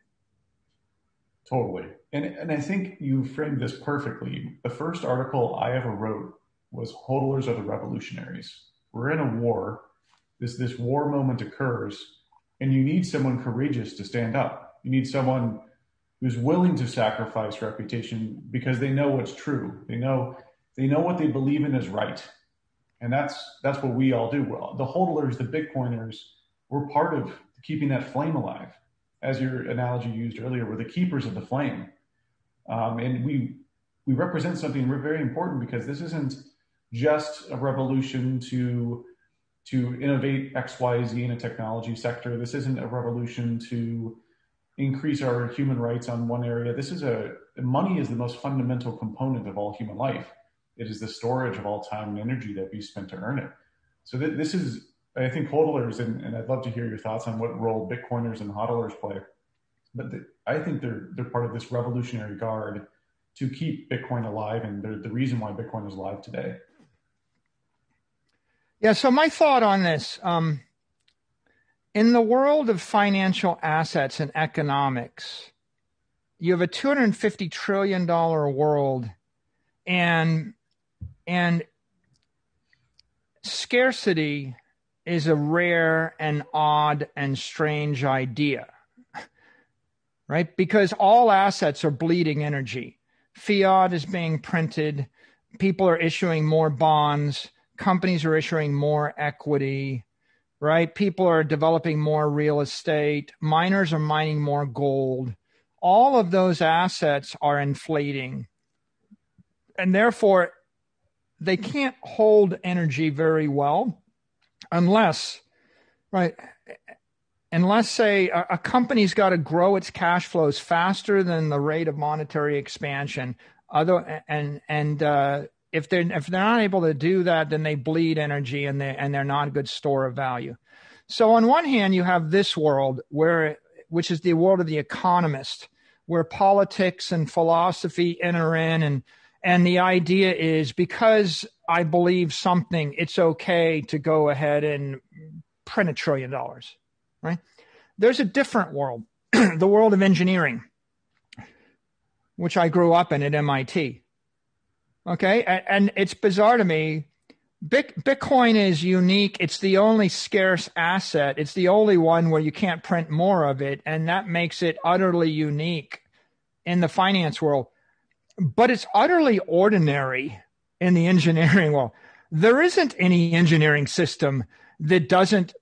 Totally. And I think you framed this perfectly. The first article I ever wrote was hodlers are the revolutionaries. We're in a war. This war moment occurs, and you need someone courageous to stand up. You need someone who's willing to sacrifice reputation because they know what's true. They know what they believe in is right. And that's what we all do. Well, the hodlers, the Bitcoiners, we're part of keeping that flame alive. As your analogy used earlier, we're the keepers of the flame. And we represent something very important because this isn't just a revolution to innovate X, Y, Z in a technology sector. This isn't a revolution to increase our human rights on one area. Money is the most fundamental component of all human life. It is the storage of all time and energy that we spent to earn it. So this is, I think, hodlers, and I'd love to hear your thoughts on what role Bitcoiners and hodlers play. But I think they're part of this revolutionary guard to keep Bitcoin alive and the reason why Bitcoin is alive today? Yeah, so my thought on this, in the world of financial assets and economics, you have a $250 trillion world, and scarcity is a rare and odd and strange idea, right? Because all assets are bleeding energy. Fiat is being printed. People are issuing more bonds. Companies are issuing more equity, right? People are developing more real estate. Miners are mining more gold. All of those assets are inflating. And therefore, they can't hold energy very well unless, right, unless, say, a company's got to grow its cash flows faster than the rate of monetary expansion. If they're not able to do that, then they bleed energy and they're not a good store of value. So on one hand, you have this world which is the world of the economist, where politics and philosophy enter in, and the idea is, because I believe something, it's okay to go ahead and print $1 trillion, right? There's a different world, the world of engineering, which I grew up in at MIT. Okay, and it's bizarre to me. Bitcoin is unique. It's the only scarce asset. It's the only one where you can't print more of it, and that makes it utterly unique in the finance world. But it's utterly ordinary in the engineering world. There isn't any engineering system that doesn't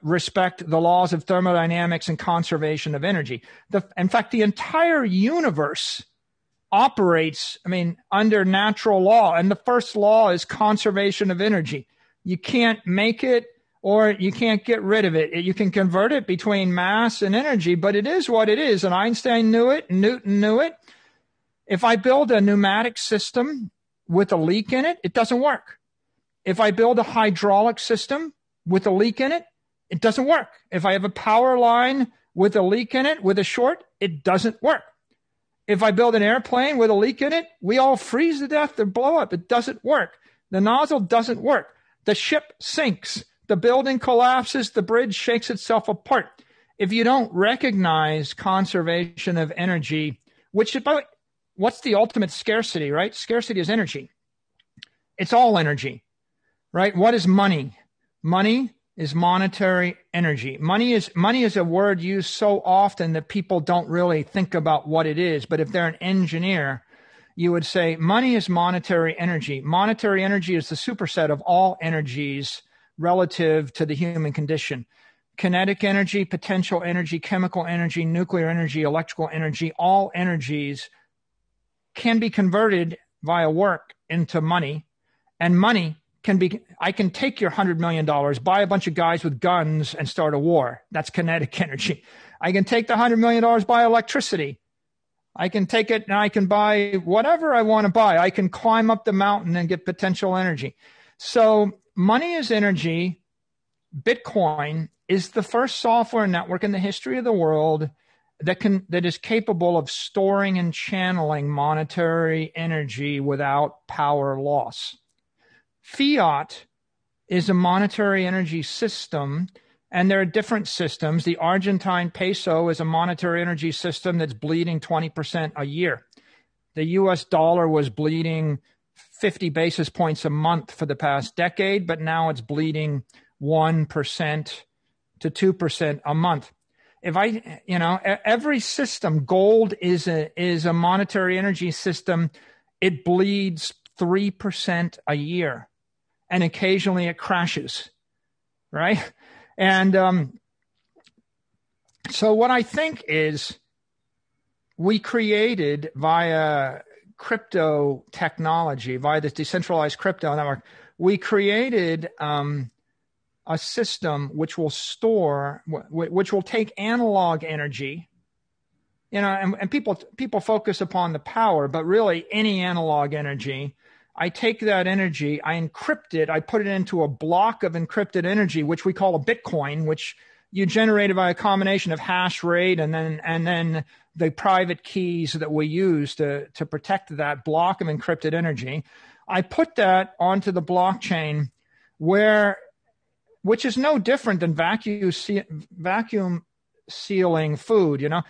respect the laws of thermodynamics and conservation of energy. In fact, the entire universe operates, under natural law. And the first law is conservation of energy. You can't make it or you can't get rid of it. You can convert it between mass and energy, but it is what it is. And Einstein knew it, Newton knew it. If I build a pneumatic system with a leak in it, it doesn't work. If I build a hydraulic system with a leak in it, it doesn't work. If I have a power line with a leak in it, with a short, it doesn't work. If I build an airplane with a leak in it, we all freeze to death or blow up. It doesn't work. The nozzle doesn't work. The ship sinks. The building collapses. The bridge shakes itself apart. If you don't recognize conservation of energy, which, what's the ultimate scarcity, right? Scarcity is energy. It's all energy, right? What is money? Money is monetary energy. Money is a word used so often that people don't really think about what it is. But if they're an engineer, you would say money is monetary energy. Monetary energy is the superset of all energies relative to the human condition. Kinetic energy, potential energy, chemical energy, nuclear energy, electrical energy, all energies can be converted via work into money. And money I can take your $100 million, buy a bunch of guys with guns and start a war. That's kinetic energy. I can take the $100 million, buy electricity. I can take it and I can buy whatever I want to buy. I can climb up the mountain and get potential energy. So money is energy. Bitcoin is the first software network in the history of the world that is capable of storing and channeling monetary energy without power loss. Fiat is a monetary energy system, and there are different systems. The Argentine peso is a monetary energy system that's bleeding 20% a year. The US dollar was bleeding 50 basis points a month for the past decade, but now it's bleeding 1% to 2% a month. Every system, gold is a monetary energy system. It bleeds 3% a year. And occasionally it crashes, right? And so what I think is we created via crypto technology, via this decentralized crypto network, we created a system which will take analog energy, and people focus upon the power, but really any analog energy. I take that energy, I encrypt it, I put it into a block of encrypted energy, which we call a Bitcoin, which you generate it by a combination of hash rate and then the private keys that we use to protect that block of encrypted energy. I put that onto the blockchain which is no different than vacuum sealing food. You know,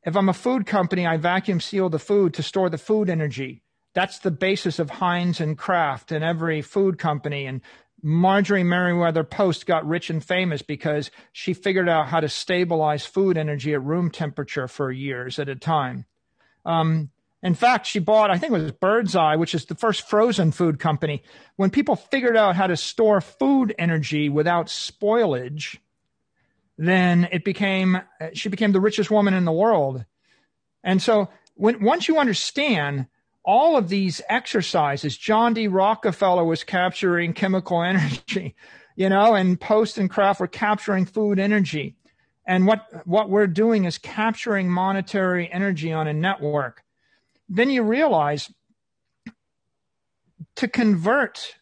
if I'm a food company, I vacuum seal the food to store the food energy. That's the basis of Heinz and Kraft and every food company. And Marjorie Merriweather Post got rich and famous because she figured out how to stabilize food energy at room temperature for years at a time. In fact, she bought, I think it was Birdseye, which is the first frozen food company. When people figured out how to store food energy without spoilage, then she became the richest woman in the world. And so once you understand all of these exercises, John D. Rockefeller was capturing chemical energy, and Post and Kraft were capturing food energy. And what we're doing is capturing monetary energy on a network. Then you realize to convert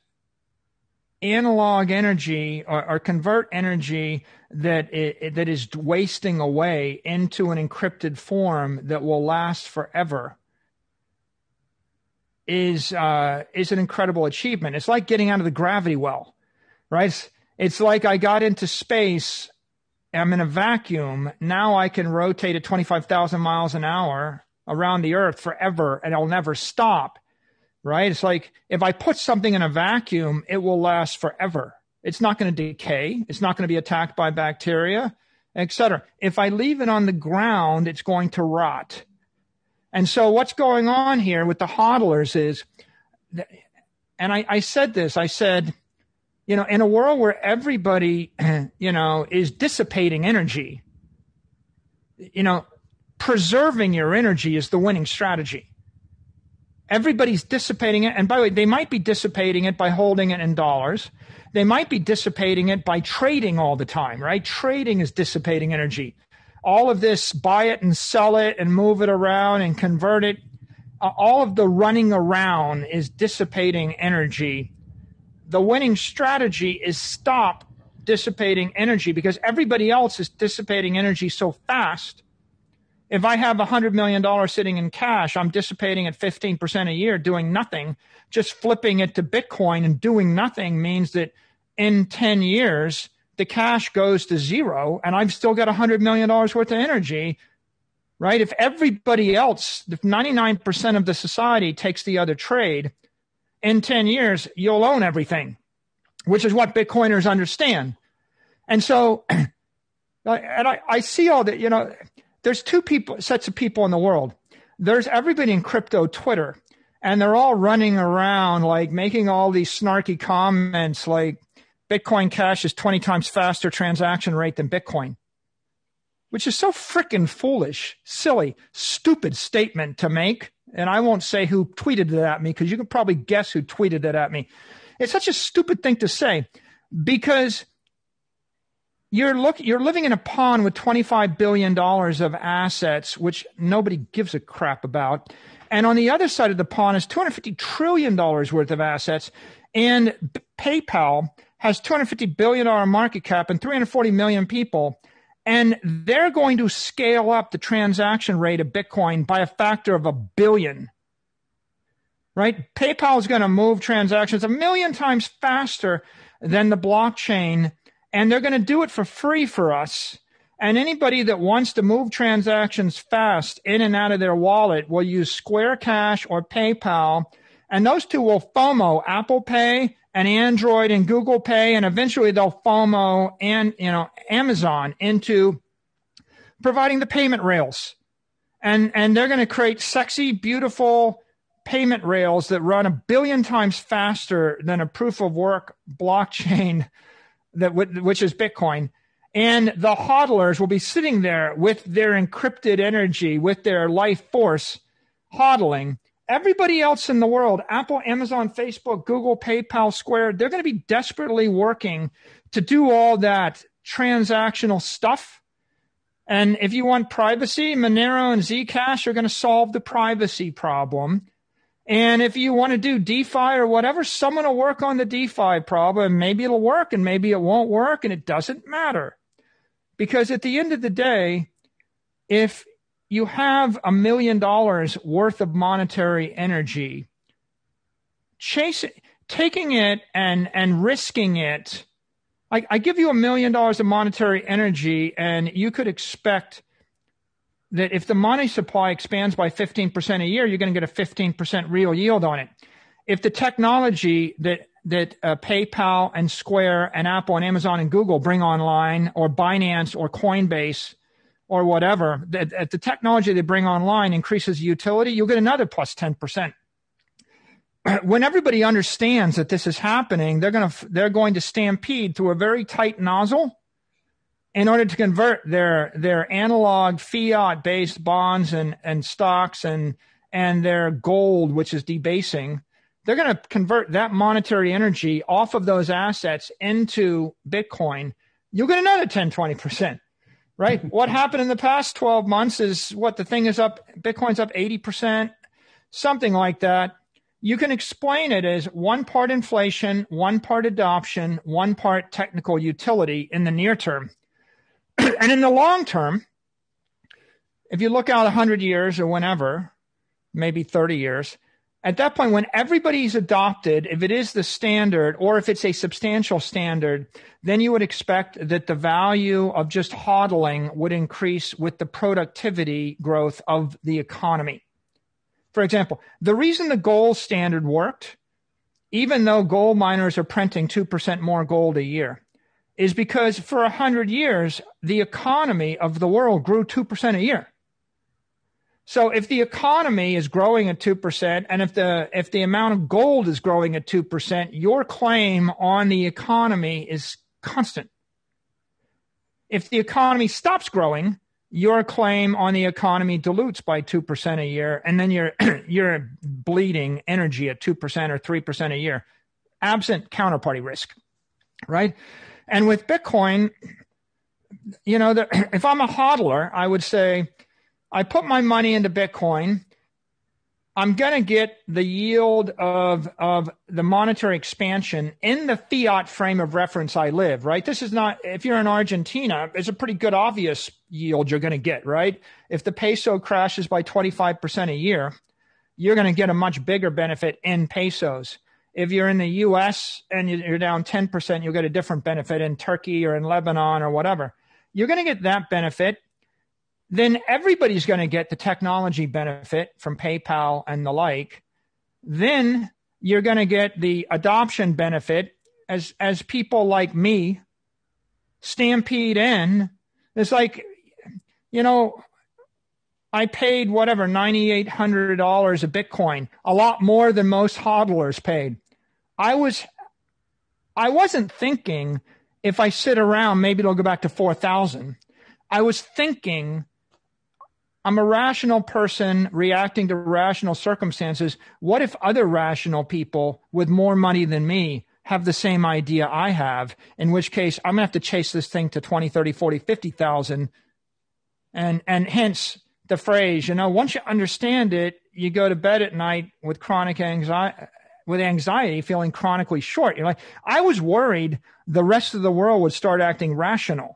analog energy or convert energy that is wasting away into an encrypted form that will last forever is an incredible achievement. It's like getting out of the gravity well, right? It's like I got into space. I'm in a vacuum. Now I can rotate at 25,000 miles an hour around the earth forever, and it'll never stop, right? It's like if I put something in a vacuum, it will last forever. It's not going to decay. It's not going to be attacked by bacteria, etc. If I leave it on the ground, it's going to rot. And so what's going on here with the hodlers is, and I said this, I said, in a world where everybody, is dissipating energy, preserving your energy is the winning strategy. Everybody's dissipating it. And by the way, they might be dissipating it by holding it in dollars. They might be dissipating it by trading all the time, right? Trading is dissipating energy. All of this, buy it and sell it and move it around and convert it. All of the running around is dissipating energy. The winning strategy is stop dissipating energy because everybody else is dissipating energy so fast. If I have $100 million sitting in cash, I'm dissipating at 15% a year, doing nothing. Just flipping it to Bitcoin and doing nothing means that in 10 years, the cash goes to zero and I've still got $100 million worth of energy, right? If everybody else, if 99% of the society takes the other trade, in 10 years, you'll own everything, which is what Bitcoiners understand. And so, I see all that, there's two sets of people in the world. There's everybody in crypto Twitter, and they're all running around like making all these snarky comments like Bitcoin Cash is 20 times faster transaction rate than Bitcoin, which is so freaking foolish, silly, stupid statement to make. And I won't say who tweeted it at me because you can probably guess who tweeted it at me. It's such a stupid thing to say because you're living in a pond with $25 billion of assets, which nobody gives a crap about. And on the other side of the pond is $250 trillion worth of assets. And PayPal has $250 billion market cap and 340 million people. And they're going to scale up the transaction rate of Bitcoin by a factor of 1 billion. Right? PayPal is going to move transactions 1 million times faster than the blockchain. And they're going to do it for free for us. And anybody that wants to move transactions fast in and out of their wallet will use Square Cash or PayPal. And those two will FOMO Apple Pay and Android and Google Pay. And eventually they'll FOMO and, Amazon into providing the payment rails. And they're going to create sexy, beautiful payment rails that run 1 billion times faster than a proof of work blockchain which is Bitcoin. And the hodlers will be sitting there with their encrypted energy, with their life force, hodling. Everybody else in the world, Apple, Amazon, Facebook, Google, PayPal, Square, they're going to be desperately working to do all that transactional stuff. And if you want privacy, Monero and Zcash are going to solve the privacy problem. And if you want to do DeFi or whatever, someone will work on the DeFi problem. Maybe it'll work and maybe it won't work, and it doesn't matter. Because at the end of the day, if you have $1 million worth of monetary energy, taking it and risking it, I give you $1 million of monetary energy, and you could expect that if the money supply expands by 15% a year, you're going to get a 15% real yield on it. If the technology that PayPal and Square and Apple and Amazon and Google bring online, or Binance or Coinbase or whatever, the technology they bring online increases utility, you'll get another plus 10%. When everybody understands that this is happening, they're going to stampede through a very tight nozzle in order to convert their analog fiat-based bonds and stocks and their gold, which is debasing. They're going to convert that monetary energy off of those assets into Bitcoin. You'll get another 10, 20%, right? What happened in the past 12 months is the thing is up, Bitcoin's up 80%, something like that. You can explain it as one part inflation, one part adoption, one part technical utility in the near term. And in the long term, if you look out 100 years or whenever, maybe 30 years, at that point, when everybody's adopted, if it is the standard or if it's a substantial standard, then you would expect that the value of just hodling would increase with the productivity growth of the economy. For example, the reason the gold standard worked, even though gold miners are printing 2% more gold a year, is because for 100 years, the economy of the world grew 2% a year. So if the economy is growing at 2%, and if the amount of gold is growing at 2%, your claim on the economy is constant. If the economy stops growing, your claim on the economy dilutes by 2% a year, and then you're bleeding energy at 2% or 3% a year, absent counterparty risk, right? And with Bitcoin, if I'm a hodler, I would say, I put my money into Bitcoin. I'm going to get the yield of the monetary expansion in the fiat frame of reference I live, right? This is not, if you're in Argentina, it's a pretty good obvious yield you're going to get, right? If the peso crashes by 25% a year, you're going to get a much bigger benefit in pesos. If you're in the U.S. and you're down 10%, you'll get a different benefit in Turkey or in Lebanon or whatever. You're going to get that benefit. Then everybody's going to get the technology benefit from PayPal and the like. Then you're going to get the adoption benefit as people like me stampede in. It's like, I paid whatever, $9,800 a Bitcoin, a lot more than most hodlers paid. I wasn't thinking if I sit around, maybe it'll go back to 4,000. I was thinking, I'm a rational person reacting to rational circumstances. What if other rational people with more money than me have the same idea I have, in which case I'm going to have to chase this thing to 20, 30, 40, 50,000. And hence the phrase, once you understand it, you go to bed at night with chronic anxiety, feeling chronically short. You're like, I was worried the rest of the world would start acting rational.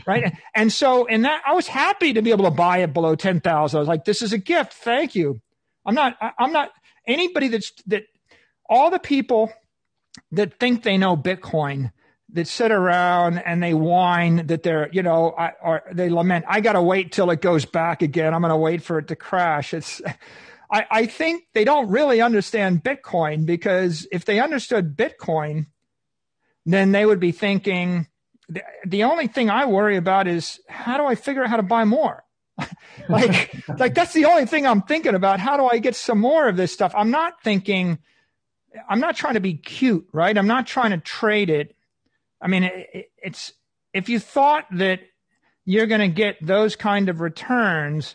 Right. And so in that, I was happy to be able to buy it below 10,000. I was like, this is a gift. Thank you. I'm not anybody that all the people that think they know Bitcoin, that sit around and they whine that they're, or they lament, I got to wait till it goes back again. I'm going to wait for it to crash. I think they don't really understand Bitcoin, because if they understood Bitcoin, then they would be thinking, the only thing I worry about is, how do I figure out how to buy more? like that's the only thing I'm thinking about. How do I get some more of this stuff? I'm not trying to be cute, right? I'm not trying to trade it. I mean, it's, if you thought that you're going to get those kind of returns,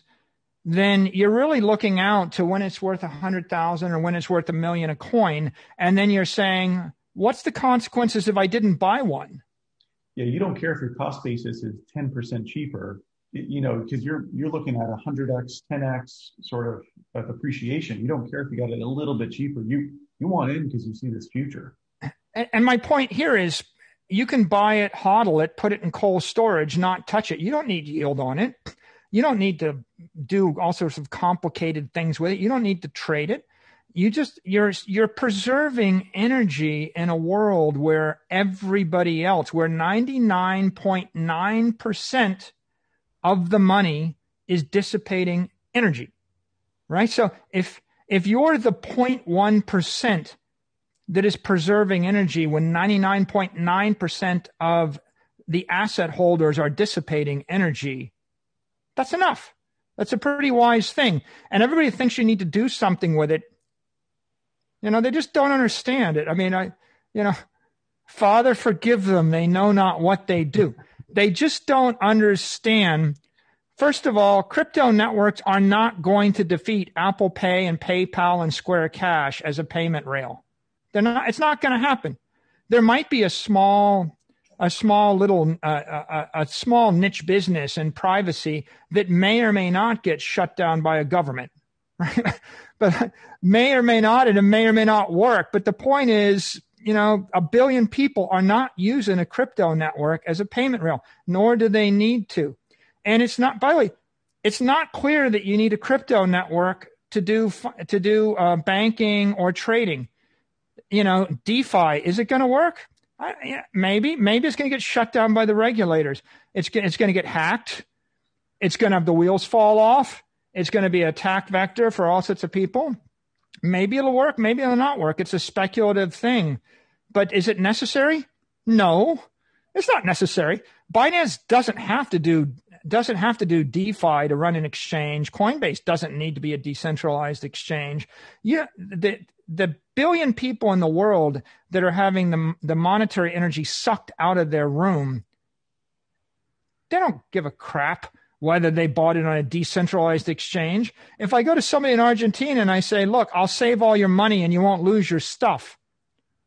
then you're really looking out to when it's worth 100,000 or when it's worth $1 million a coin. And then you're saying, what's the consequences if I didn't buy one? Yeah, you don't care if your cost basis is 10% cheaper, because you're looking at 100x, 10x sort of appreciation. You don't care if you got it a little bit cheaper. You want in because you see this future. And my point here is, you can buy it, hodl it, put it in cold storage, not touch it. You don't need yield on it. You don't need to do all sorts of complicated things with it. You don't need to trade it. You're preserving energy in a world where everybody else, where 99.9% of the money is dissipating energy, right? So if you're the 0.1% that is preserving energy when 99.9% of the asset holders are dissipating energy, that's enough. That's a pretty wise thing. And everybody thinks you need to do something with it. They just don't understand it. I mean, Father, forgive them. They know not what they do. They just don't understand. First of all, crypto networks are not going to defeat Apple Pay and PayPal and Square Cash as a payment rail. They're not. It's not going to happen. There might be a small niche business in privacy that may or may not get shut down by a government, right? But may or may not, and it may or may not work. But the point is, 1 billion people are not using a crypto network as a payment rail, nor do they need to. And it's not, by the way, it's not clear that you need a crypto network to do banking or trading. DeFi, is it going to work? Maybe it's going to get shut down by the regulators. It's going to get hacked. It's going to have the wheels fall off. It's going to be an attack vector for all sorts of people. Maybe it'll work. Maybe it'll not work. It's a speculative thing. But is it necessary? No, it's not necessary. Binance doesn't have to do DeFi to run an exchange. Coinbase doesn't need to be a decentralized exchange. The billion people in the world that are having the monetary energy sucked out of their room, they don't give a crap whether they bought it on a decentralized exchange. If I go to somebody in Argentina and I say, look, I'll save all your money and you won't lose your stuff,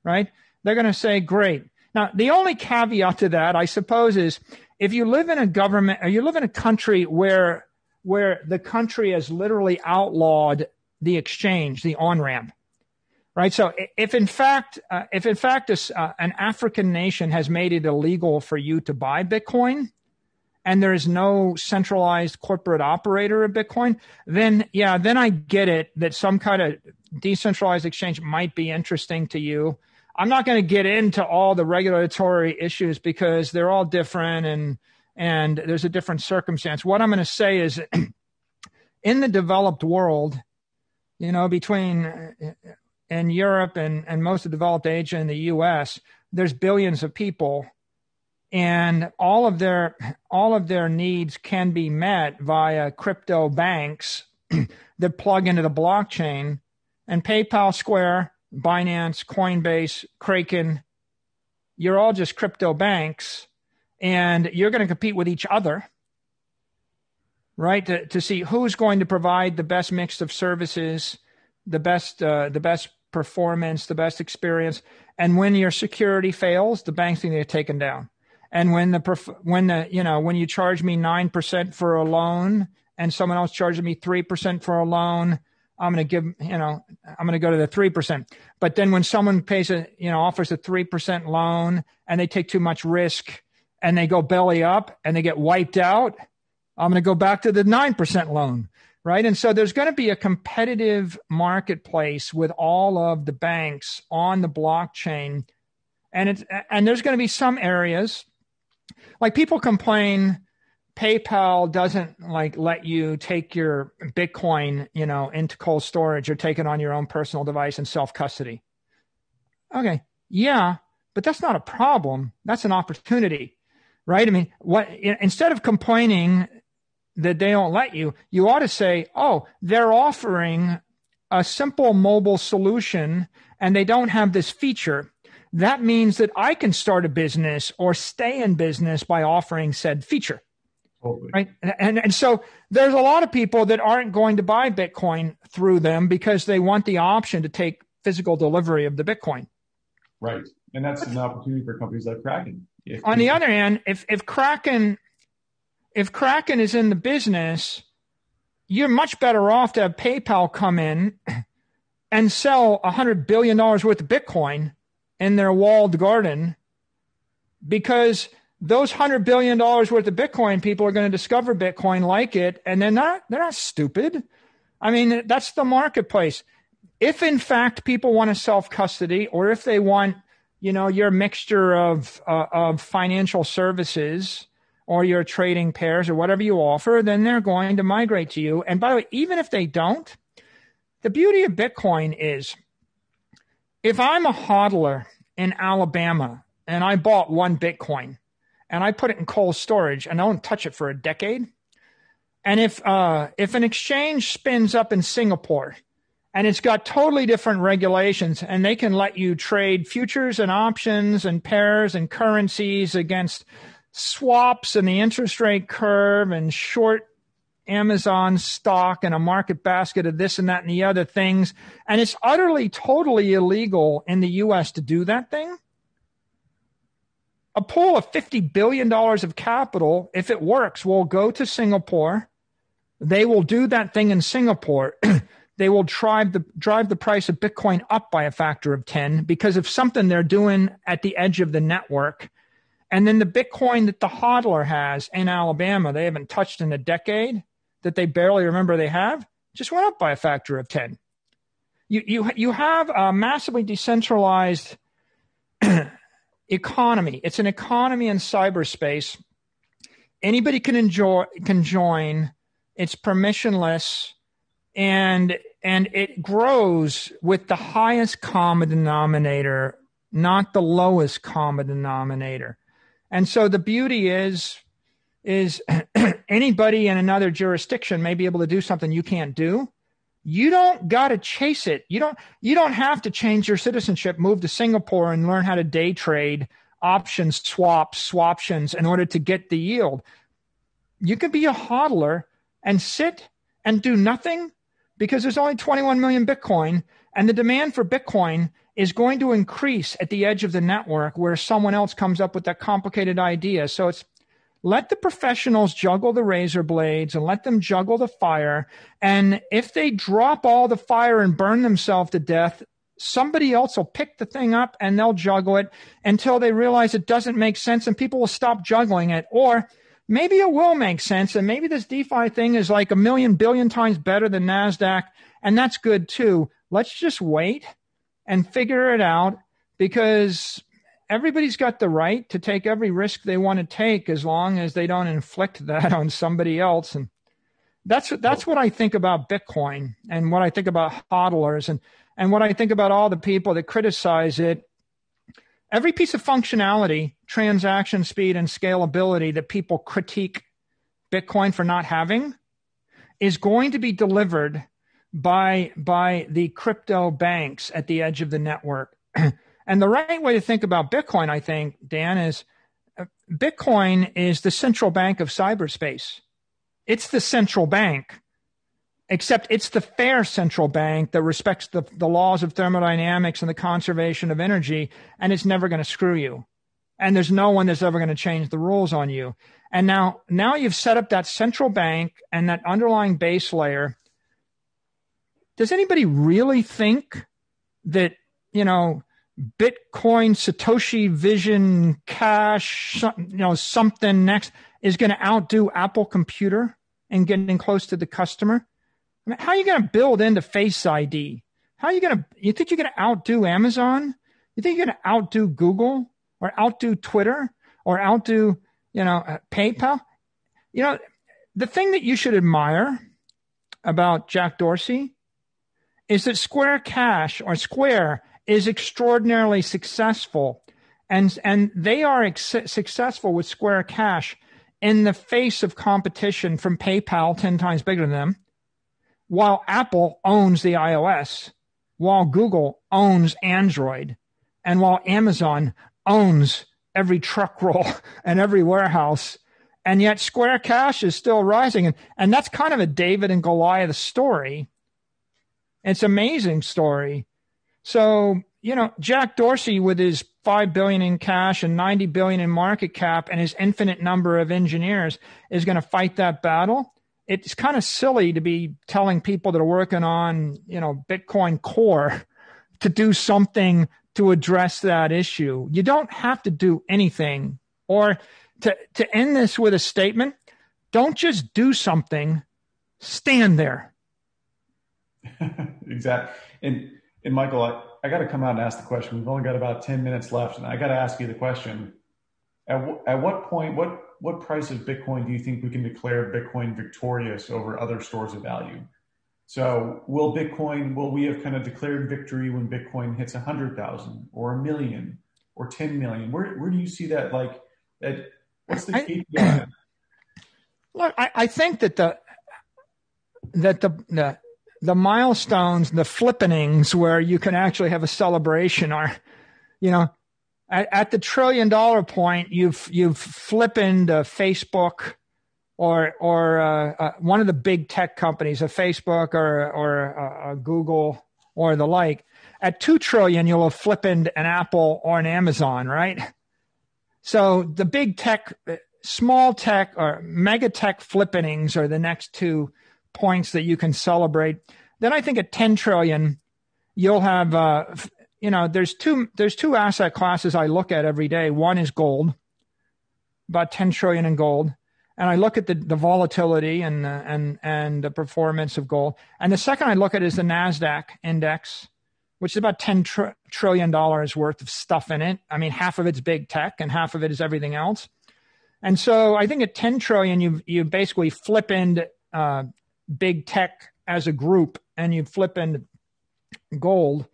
right? They're going to say, great. Now, the only caveat to that, I suppose, is if you live in a government or you live in a country where the country has literally outlawed the exchange, the on-ramp, right? So if in fact an African nation has made it illegal for you to buy Bitcoin, and there is no centralized corporate operator of Bitcoin, then I get it that some kind of decentralized exchange might be interesting to you. I'm not going to get into all the regulatory issues because they're all different and there's a different circumstance. What I'm going to say is in the developed world, between in Europe and most of developed Asia and the US, there's billions of people. And all of their needs can be met via crypto banks that plug into the blockchain. And PayPal, Square, Binance, Coinbase, Kraken, you're all just crypto banks, and you're going to compete with each other, right? To see who's going to provide the best mix of services, the best performance, the best experience. And when your security fails, the bank's going to get taken down. And when you charge me 9% for a loan and someone else charges me 3% for a loan, I'm going to go to the 3%. But then when someone offers a 3% loan and they take too much risk and they go belly up and they get wiped out, I'm going to go back to the 9% loan, right? And so there's going to be a competitive marketplace with all of the banks on the blockchain. And there's going to be some areas, like people complain PayPal doesn't let you take your Bitcoin, into cold storage or take it on your own personal device and self-custody. Okay. Yeah, but that's not a problem. That's an opportunity, right? I mean, instead of complaining that they don't let you, you ought to say, oh, they're offering a simple mobile solution and they don't have this feature. That means that I can start a business or stay in business by offering said feature. Totally. Right. And so there's a lot of people that aren't going to buy Bitcoin through them because they want the option to take physical delivery of the Bitcoin. Right. And that's an opportunity for companies like Kraken. On the other hand, if Kraken is in the business, you're much better off to have PayPal come in and sell $100 billion worth of Bitcoin in their walled garden because those $100 billion worth of Bitcoin people are going to discover Bitcoin, like it, and they're not stupid. I mean, that's the marketplace. If in fact people want to self-custody, or if they want, your mixture of financial services or your trading pairs or whatever you offer, then they're going to migrate to you. And by the way, even if they don't, the beauty of Bitcoin is, if I'm a hodler in Alabama and I bought one Bitcoin and I put it in cold storage and I don't touch it for a decade, and if an exchange spins up in Singapore and it's got totally different regulations, and they can let you trade futures and options and pairs and currencies against swaps and the interest rate curve and short Amazon stock and a market basket of this and that and the other things, and it's utterly, totally illegal in the U.S. to do that thing, a pool of $50 billion of capital, if it works, will go to Singapore. They will do that thing in Singapore. They will drive the price of Bitcoin up by a factor of 10 because of something they're doing at the edge of the network. And then the Bitcoin that the hodler has in Alabama, they haven't touched in a decade, that they barely remember they have, just went up by a factor of 10. You have a massively decentralized economy. It's an economy in cyberspace. Anybody can join. It's permissionless, and it grows with the highest common denominator, not the lowest common denominator. And so the beauty is anybody in another jurisdiction may be able to do something you can't do. You don't got to chase it. You don't have to change your citizenship, move to Singapore and learn how to day trade options, swaptions in order to get the yield. You could be a hodler and sit and do nothing because there's only 21 million Bitcoin, and the demand for Bitcoin is going to increase at the edge of the network where someone else comes up with that complicated idea. So it's let the professionals juggle the razor blades and let them juggle the fire. And if they drop all the fire and burn themselves to death, somebody else will pick the thing up and they'll juggle it until they realize it doesn't make sense and people will stop juggling it. Or maybe it will make sense, and maybe this DeFi thing is like 1,000,000 billion times better than NASDAQ, and that's good too. Let's just wait and figure it out, because everybody's got the right to take every risk they want to take as long as they don't inflict that on somebody else. And that's what I think about Bitcoin, and what I think about hodlers, and what I think about all the people that criticize it. Every piece of functionality, transaction speed, and scalability that people critique Bitcoin for not having is going to be delivered by the crypto banks at the edge of the network. And the right way to think about Bitcoin, I think, Dan, is Bitcoin is the central bank of cyberspace. It's the central bank, except it's the fair central bank that respects the laws of thermodynamics and the conservation of energy, and it's never going to screw you. And there's no one that's ever going to change the rules on you. And now you've set up that central bank and that underlying base layer. Does anybody really think that, Bitcoin, Satoshi Vision, Cash, something next is going to outdo Apple Computer in getting close to the customer? I mean, how are you going to build into Face ID? You think you're going to outdo Amazon? You think you're going to outdo Google or outdo Twitter or outdo, PayPal? The thing that you should admire about Jack Dorsey is that Square is extraordinarily successful, and they are successful with Square Cash in the face of competition from PayPal 10 times bigger than them, while Apple owns the iOS, while Google owns Android, and while Amazon owns every truck roll and every warehouse. And yet Square Cash is still rising. And that's kind of a David and Goliath story. It's an amazing story. So, Jack Dorsey with his $5 billion in cash and $90 billion in market cap and his infinite number of engineers is going to fight that battle. It's kind of silly to be telling people that are working on, Bitcoin Core to do something to address that issue. You don't have to do anything. Or to end this with a statement, don't just do something, stand there. Exactly. And Michael, I got to come out and ask the question. We've only got about 10 minutes left, and I got to ask you the question. At what point, what price of Bitcoin do you think we can declare Bitcoin victorious over other stores of value? So will we have kind of declared victory when Bitcoin hits 100,000 or 1,000,000 or 10 million? Where do you see that? What's the KPI? Look, I think that the milestones, the flippenings where you can actually have a celebration are, at the $1 trillion point, you've flippened Facebook or one of the big tech companies, a Facebook or a Google or the like. At 2 trillion, you'll have flippened an Apple or an Amazon, right? So the big tech, small tech or mega tech flippenings are the next 2 points that you can celebrate. Then I think at 10 trillion, you'll have, there's two asset classes I look at every day. One is gold, about 10 trillion in gold. And I look at the volatility and the performance of gold. And the second I look at is the NASDAQ index, which is about $10 trillion worth of stuff in it. I mean, half of it's big tech and half of it is everything else. And so I think at 10 trillion, you basically flippened big tech as a group, and you flippened gold,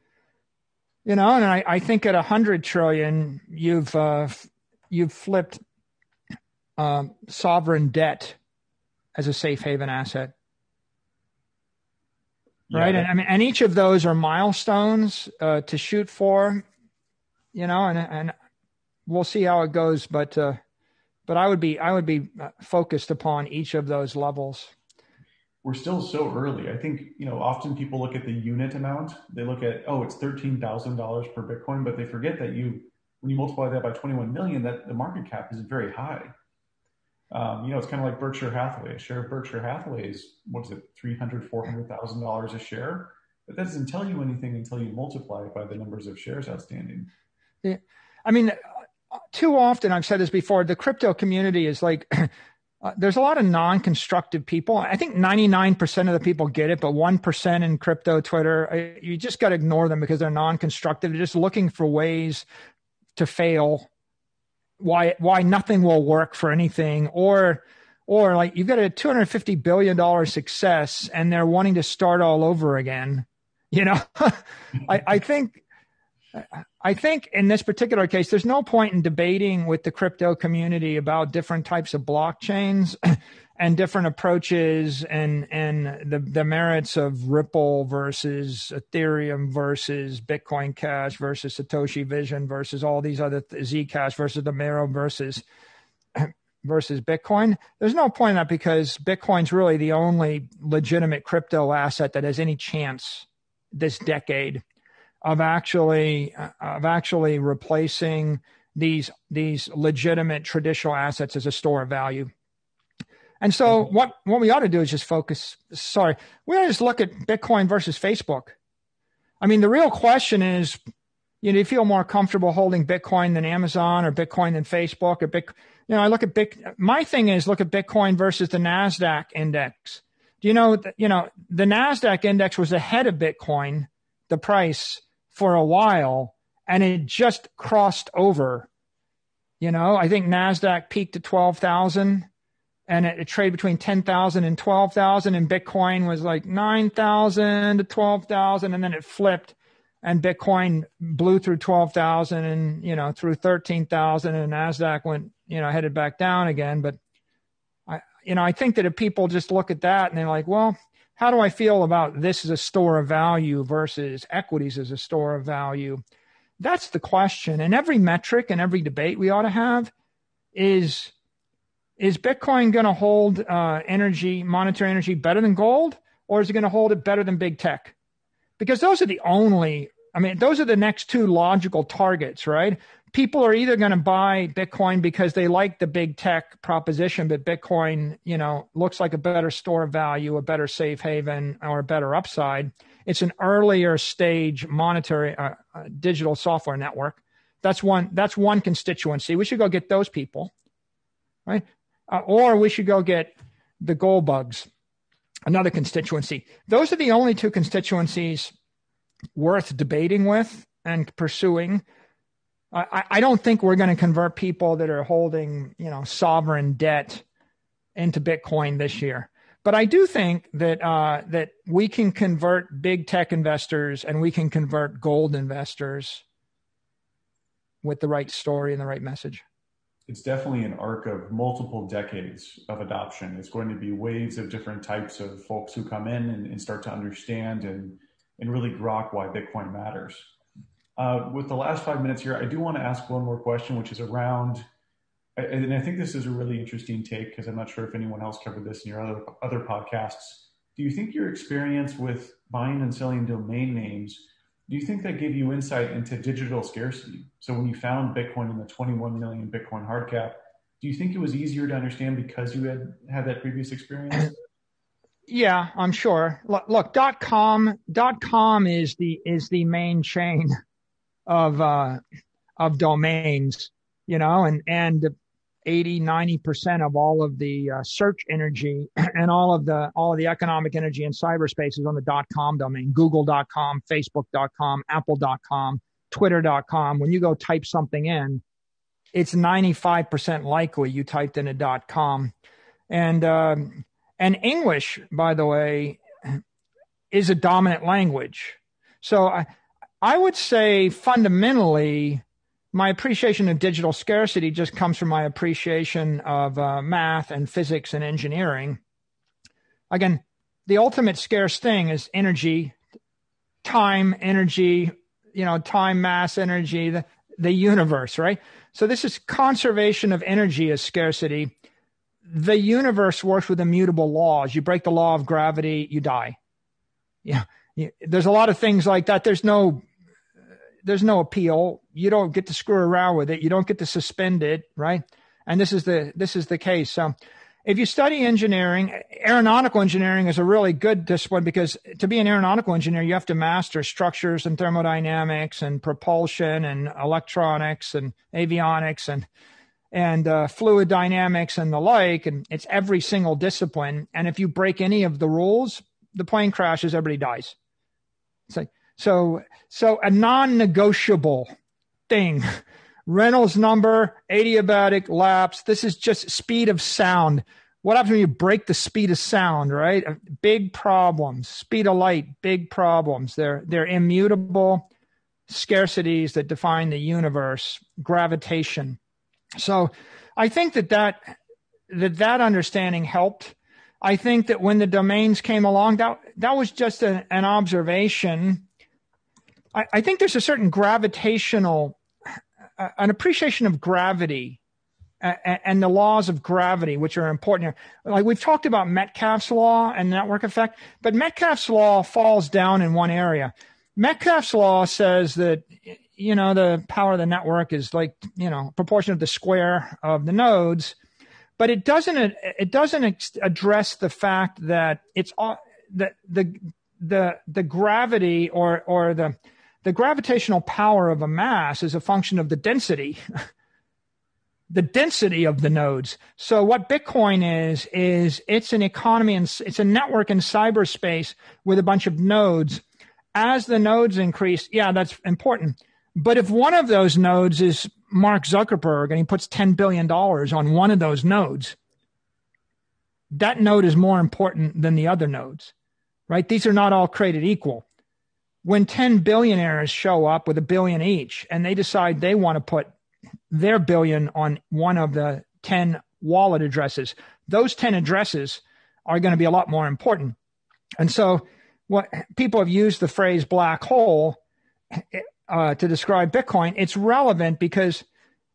and I think at 100 trillion, you've flipped sovereign debt as a safe haven asset. Right. Yeah. And each of those are milestones to shoot for, and we'll see how it goes. But I would be focused upon each of those levels. We're still so early. I think, often people look at the unit amount. They look at, it's $13,000 per Bitcoin, but they forget that when you multiply that by 21 million, that the market cap is very high. It's kind of like Berkshire Hathaway. A share of Berkshire Hathaway is, $300,000, $400,000 a share? But that doesn't tell you anything until you multiply it by the numbers of shares outstanding. Yeah. I mean, too often, I've said this before, the crypto community is like, there's a lot of non-constructive people. I think 99% of the people get it, but 1% in crypto Twitter, you just got to ignore them because they're non-constructive. They're just looking for ways to fail. Why nothing will work for anything, or like you've got a $250 billion success and they're wanting to start all over again. I think in this particular case, there's no point in debating with the crypto community about different types of blockchains and different approaches and the merits of Ripple versus Ethereum versus Bitcoin Cash versus Satoshi Vision versus all these other Zcash versus the Monero versus Bitcoin. There's no point in that because Bitcoin's really the only legitimate crypto asset that has any chance this decade of actually replacing these legitimate traditional assets as a store of value. And so what we ought to do is just we ought to just look at Bitcoin versus Facebook. I mean, the real question is, do you feel more comfortable holding Bitcoin than Amazon or Bitcoin than Facebook or I look at my thing is look at Bitcoin versus the NASDAQ index. Do you know, the NASDAQ index was ahead of Bitcoin, the price, for a while, and it just crossed over. I think NASDAQ peaked at 12,000 and it traded between 10,000 and 12,000, and Bitcoin was like 9,000 to 12,000, and then it flipped and Bitcoin blew through 12,000 and, through 13,000, and NASDAQ went, headed back down again. But I think that if people just look at that and they're like, well, how do I feel about this as a store of value versus equities as a store of value? That's the question. And every metric and every debate we ought to have is Bitcoin going to hold monetary energy better than gold, or is it going to hold it better than big tech? Because those are the next two logical targets, right? people are either going to buy Bitcoin because they like the big tech proposition, but Bitcoin, looks like a better store of value, a better safe haven, or a better upside. It's an earlier stage monetary digital software network. That's one constituency. We should go get those people, right? Or we should go get the gold bugs, another constituency. Those are the only two constituencies worth debating with and pursuing. I don't think we're going to convert people that are holding, sovereign debt into Bitcoin this year. But I do think that that we can convert big tech investors and we can convert gold investors with the right story and the right message. It's definitely an arc of multiple decades of adoption. It's going to be waves of different types of folks who come in and start to understand and really grok why Bitcoin matters. With the last 5 minutes here, I do want to ask one more question, which is around, and I think this is a really interesting take because I'm not sure if anyone else covered this in your other podcasts. Do you think your experience with buying and selling domain names, do you think that gave you insight into digital scarcity? So when you found Bitcoin in the 21 million Bitcoin hard cap, do you think it was easier to understand because you had that previous experience? Yeah, I'm sure. Look, .com is the main chain of domains, and 80-90% of all of the search energy and all of the economic energy in cyberspace is on the .com domain. Google.com, Facebook.com, Apple.com, Twitter.com. When you go type something in, it's 95% likely you typed in a .com. And English, by the way, is a dominant language. So I would say fundamentally, my appreciation of digital scarcity just comes from my appreciation of math and physics and engineering. Again, the ultimate scarce thing is energy, time, energy, time, mass, energy, the universe, right? So this is conservation of energy as scarcity. The universe works with immutable laws. You break the law of gravity, you die. Yeah, there's a lot of things like that. There's no appeal. You don't get to screw around with it. You don't get to suspend it, right? And this is the case. If you study engineering, aeronautical engineering is a really good discipline because to be an aeronautical engineer, you have to master structures and thermodynamics and propulsion and electronics and avionics and fluid dynamics and the like. And it's every single discipline. And if you break any of the rules, the plane crashes, everybody dies. It's like, so a non-negotiable thing, Reynolds number, adiabatic lapse. This is just speed of sound. What happens when you break the speed of sound, right? Big problems. Speed of light, big problems. They're immutable scarcities that define the universe, gravitation. So I think that understanding helped. I think that when the domains came along, that was just an observation. I think there's a certain gravitational, an appreciation of gravity and the laws of gravity, which are important here. Like we've talked about Metcalfe's law and network effect, but Metcalfe's law falls down in one area. Metcalfe's law says that, the power of the network is like, proportion of the square of the nodes, but it doesn't address the fact that it's the gravity or the gravitational power of a mass is a function of the density, the density of the nodes. So what Bitcoin is it's an economy and it's a network in cyberspace with a bunch of nodes. As the nodes increase, yeah, that's important. But if one of those nodes is Mark Zuckerberg and he puts $10 billion on one of those nodes, that node is more important than the other nodes, right? These are not all created equal. When 10 billionaires show up with $1 billion each and they decide they want to put their billion on one of the 10 wallet addresses, those 10 addresses are going to be a lot more important. And so what people have used the phrase black hole to describe Bitcoin. It's relevant because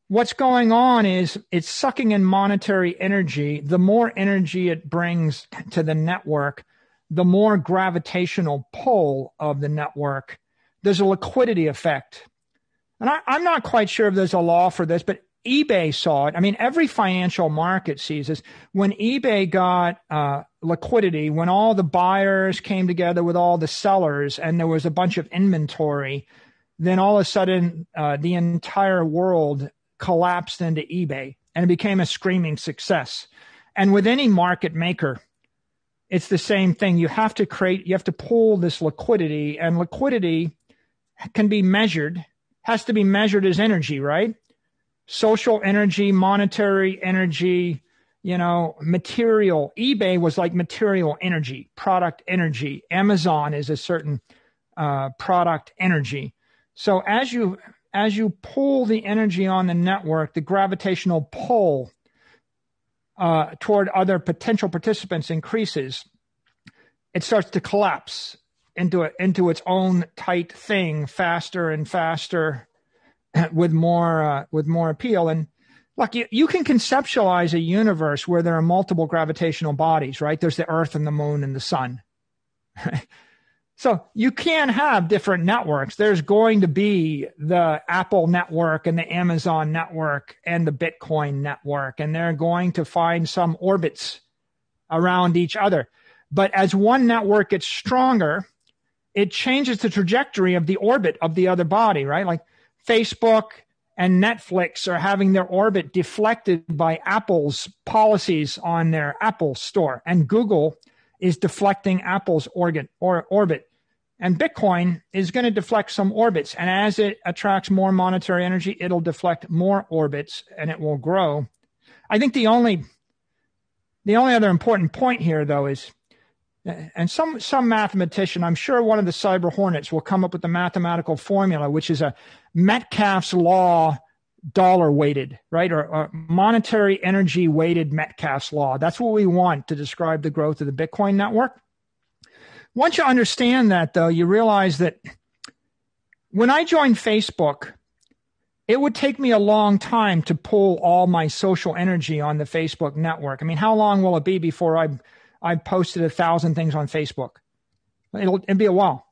what's going on is it's sucking in monetary energy. The more energy it brings to the network, the more gravitational pull of the network. There's a liquidity effect. and I'm not quite sure if there's a law for this, but eBay saw it. I mean, every financial market sees this. When eBay got liquidity, when all the buyers came together with all the sellers and there was a bunch of inventory, then all of a sudden the entire world collapsed into eBay and it became a screaming success. And with any market maker, it's the same thing. You have to pull this liquidity, and liquidity can be measured, has to be measured as energy, right? Social energy, monetary energy, material. eBay was like material energy, product energy. Amazon is a certain product energy. So as you pull the energy on the network, the gravitational pull toward other potential participants increases. It starts to collapse into its own tight thing faster and faster, with more appeal. And look, you can conceptualize a universe where there are multiple gravitational bodies, right? There's the Earth and the Moon and the Sun. Right? So you can have different networks. There's going to be the Apple network and the Amazon network and the Bitcoin network, and they're going to find some orbits around each other. But as one network gets stronger, it changes the trajectory of the orbit of the other body, right? Like Facebook and Netflix are having their orbit deflected by Apple's policies on their Apple store, and Google is deflecting Apple's orbit. And Bitcoin is going to deflect some orbits. And as it attracts more monetary energy, it'll deflect more orbits and it will grow. I think the only other important point here, though, is, and some mathematician, I'm sure one of the cyber hornets will come up with the mathematical formula, which is a Metcalfe's law dollar weighted, right? Or monetary energy weighted Metcalfe's law. That's what we want to describe the growth of the Bitcoin network. Once you understand that, though, you realize that when I joined Facebook, it would take me a long time to pull all my social energy on the Facebook network. I mean, how long will it be before I posted 1,000 things on Facebook? It'll be a while.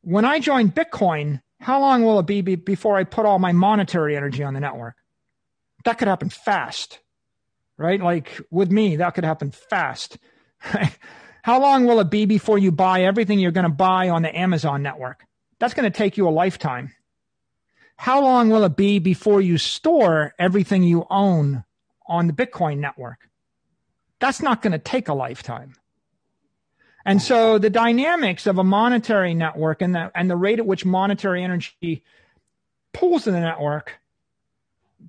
When I joined Bitcoin, how long will it be before I put all my monetary energy on the network? That could happen fast, right? Like with me, that could happen fast. Right? How long will it be before you buy everything you're going to buy on the Amazon network? That's going to take you a lifetime. How long will it be before you store everything you own on the Bitcoin network? That's not going to take a lifetime. And so the dynamics of a monetary network and the rate at which monetary energy pulls in the network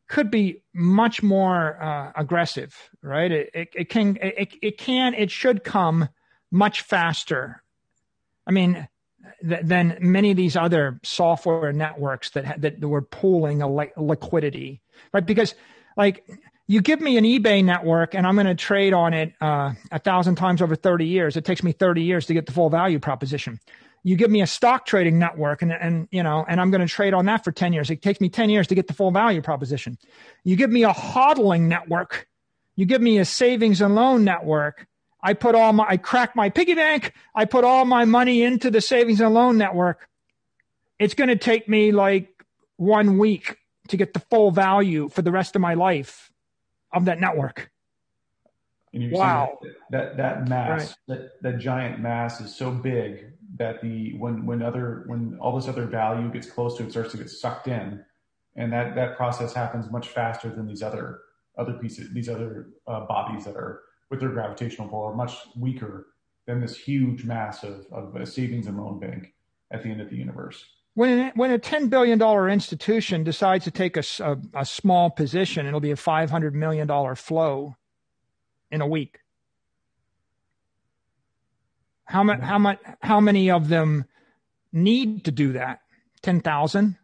could be much more aggressive, right? It should come much faster. I mean, than many of these other software networks that were pooling liquidity, right? Because like you give me an eBay network and I'm going to trade on it 1,000 times over 30 years. It takes me 30 years to get the full value proposition. You give me a stock trading network and I'm going to trade on that for 10 years. It takes me 10 years to get the full value proposition. You give me a hodling network. You give me a savings and loan network. I crack my piggy bank. I put all my money into the savings and loan network. It's going to take me like 1 week to get the full value for the rest of my life of that network. And you're wow. saying that mass, right. that giant mass is so big that when all this other value gets close to it, starts to get sucked in, and that process happens much faster than these other pieces, these other bodies that are with their gravitational pull are much weaker than this huge mass of a savings and loan bank at the end of the universe. When a $10 billion institution decides to take a small position, it'll be a $500 million flow in a week. How many of them need to do that? 10,000?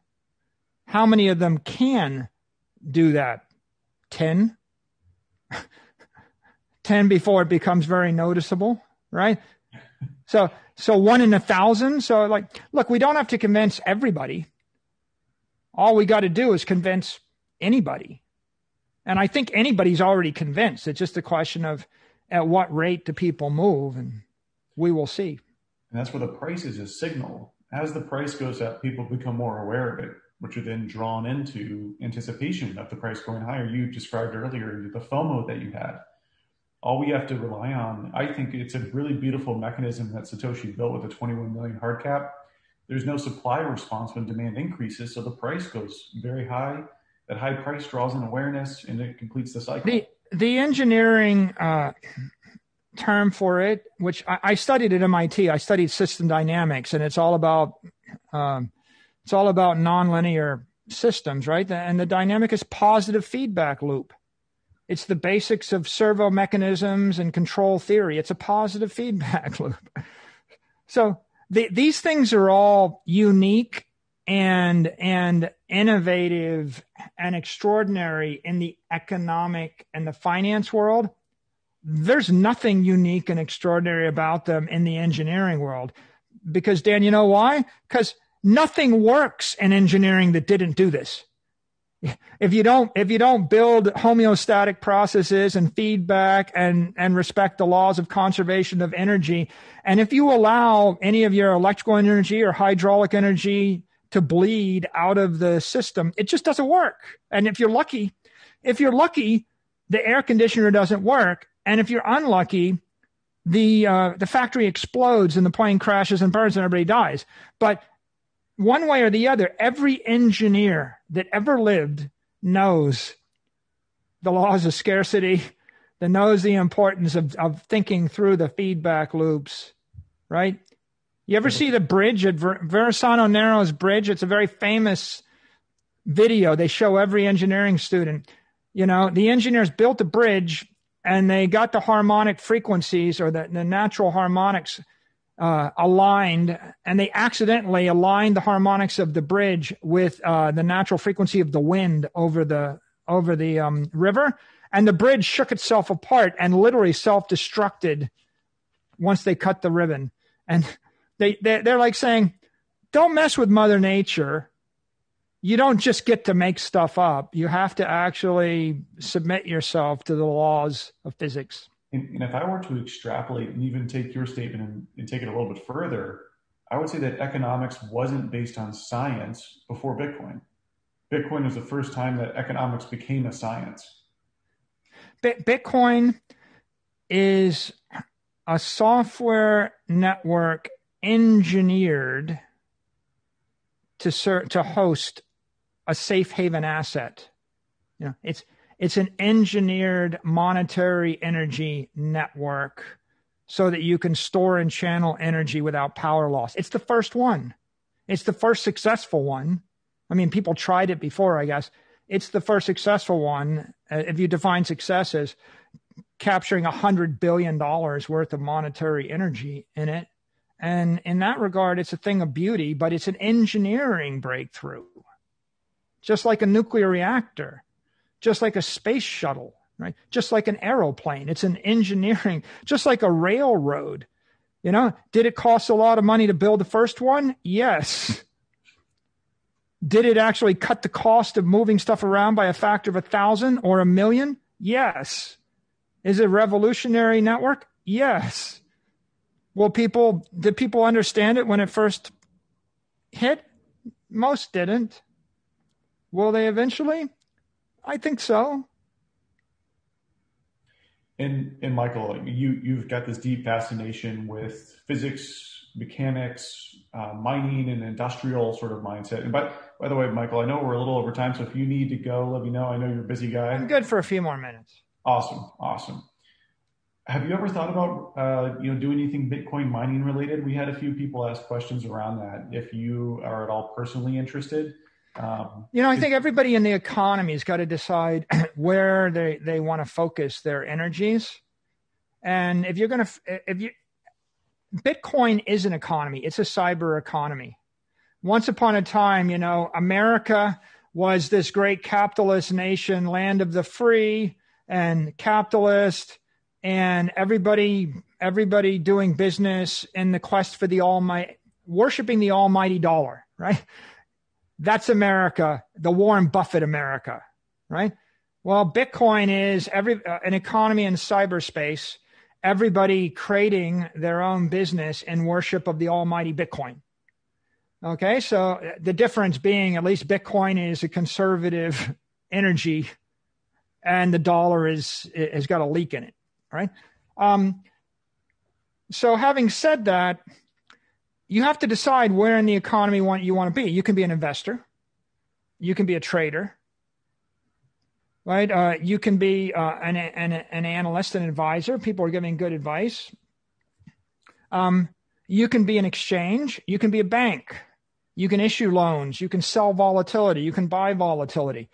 How many of them can do that? 10? 10 before it becomes very noticeable, right? So 1 in 1,000. So like, look, we don't have to convince everybody. All we got to do is convince anybody. And I think anybody's already convinced. It's just a question of at what rate do people move, and we will see. And that's where the price is a signal. As the price goes up, people become more aware of it. which are then drawn into anticipation of the price going higher. You described earlier the FOMO that you had. All we have to rely on, I think it's a really beautiful mechanism that Satoshi built with a 21 million hard cap. There's no supply response when demand increases, so the price goes very high. That high price draws in awareness, and it completes the cycle. The engineering term for it, which I studied at MIT, I studied system dynamics, and it's all about nonlinear systems, right? And the dynamic is positive feedback loop. It's the basics of servo mechanisms and control theory. It's a positive feedback loop. So these things are all unique and innovative and extraordinary in the economic and the finance world. There's nothing unique and extraordinary about them in the engineering world. Because, Dan, you know why? Because nothing works in engineering that didn't do this. If you don't build homeostatic processes and feedback and respect the laws of conservation of energy, and if you allow any of your electrical energy or hydraulic energy to bleed out of the system, it just doesn't work. And if you're lucky, the air conditioner doesn't work. And if you're unlucky, the factory explodes and the plane crashes and burns and everybody dies. But one way or the other, every engineer that ever lived knows the laws of scarcity, that knows the importance of thinking through the feedback loops, right? You ever see the bridge at Verrazano Narrows Bridge? It's a very famous video. They show every engineering student. You know, the engineers built a bridge and they got the harmonic frequencies or the natural harmonics aligned, and they accidentally aligned the harmonics of the bridge with the natural frequency of the wind over the river, and the bridge shook itself apart and literally self-destructed once they cut the ribbon. And they're like saying, don't mess with Mother Nature. You don't just get to make stuff up. You have to actually submit yourself to the laws of physics. And if I were to extrapolate and even take your statement and take it a little bit further, I would say that economics wasn't based on science before Bitcoin. Bitcoin was the first time that economics became a science. Bitcoin is a software network engineered to host a safe haven asset. You know, it's an engineered monetary energy network so that you can store and channel energy without power loss. It's the first one. It's the first successful one. I mean, people tried it before, I guess. It's the first successful one. If you define success as capturing $100 billion worth of monetary energy in it. And in that regard, it's a thing of beauty, but it's an engineering breakthrough. Just like a nuclear reactor, just like a space shuttle, right? Just like an aeroplane. It's an engineering, just like a railroad. You know, did it cost a lot of money to build the first one? Yes. Did it actually cut the cost of moving stuff around by a factor of 1,000 or 1,000,000? Yes. Is it a revolutionary network? Yes. Did people understand it when it first hit? Most didn't. Will they eventually? I think so. And Michael, you've got this deep fascination with physics, mechanics, mining, and industrial sort of mindset. And by the way, Michael, I know we're a little over time, so if you need to go, let me know. I know you're a busy guy. I'm good for a few more minutes. Awesome. Have you ever thought about doing anything Bitcoin mining related? We had a few people ask questions around that. If you are at all personally interested. I think everybody in the economy has got to decide where they want to focus their energies. And Bitcoin is an economy. It's a cyber economy. Once upon a time, America was this great capitalist nation, land of the free and capitalist, and everybody doing business in the quest for the almighty, worshiping the almighty dollar, right? That's America, the Warren Buffett America, right? Well, Bitcoin is an economy in cyberspace, everybody creating their own business in worship of the almighty Bitcoin. Okay, so the difference being at least Bitcoin is a conservative energy and the dollar has got a leak in it, right? So having said that, you have to decide where in the economy you want to be. You can be an investor. You can be a trader, right? You can be an analyst, an advisor. People are giving good advice. You can be an exchange. You can be a bank. You can issue loans. You can sell volatility. You can buy volatility.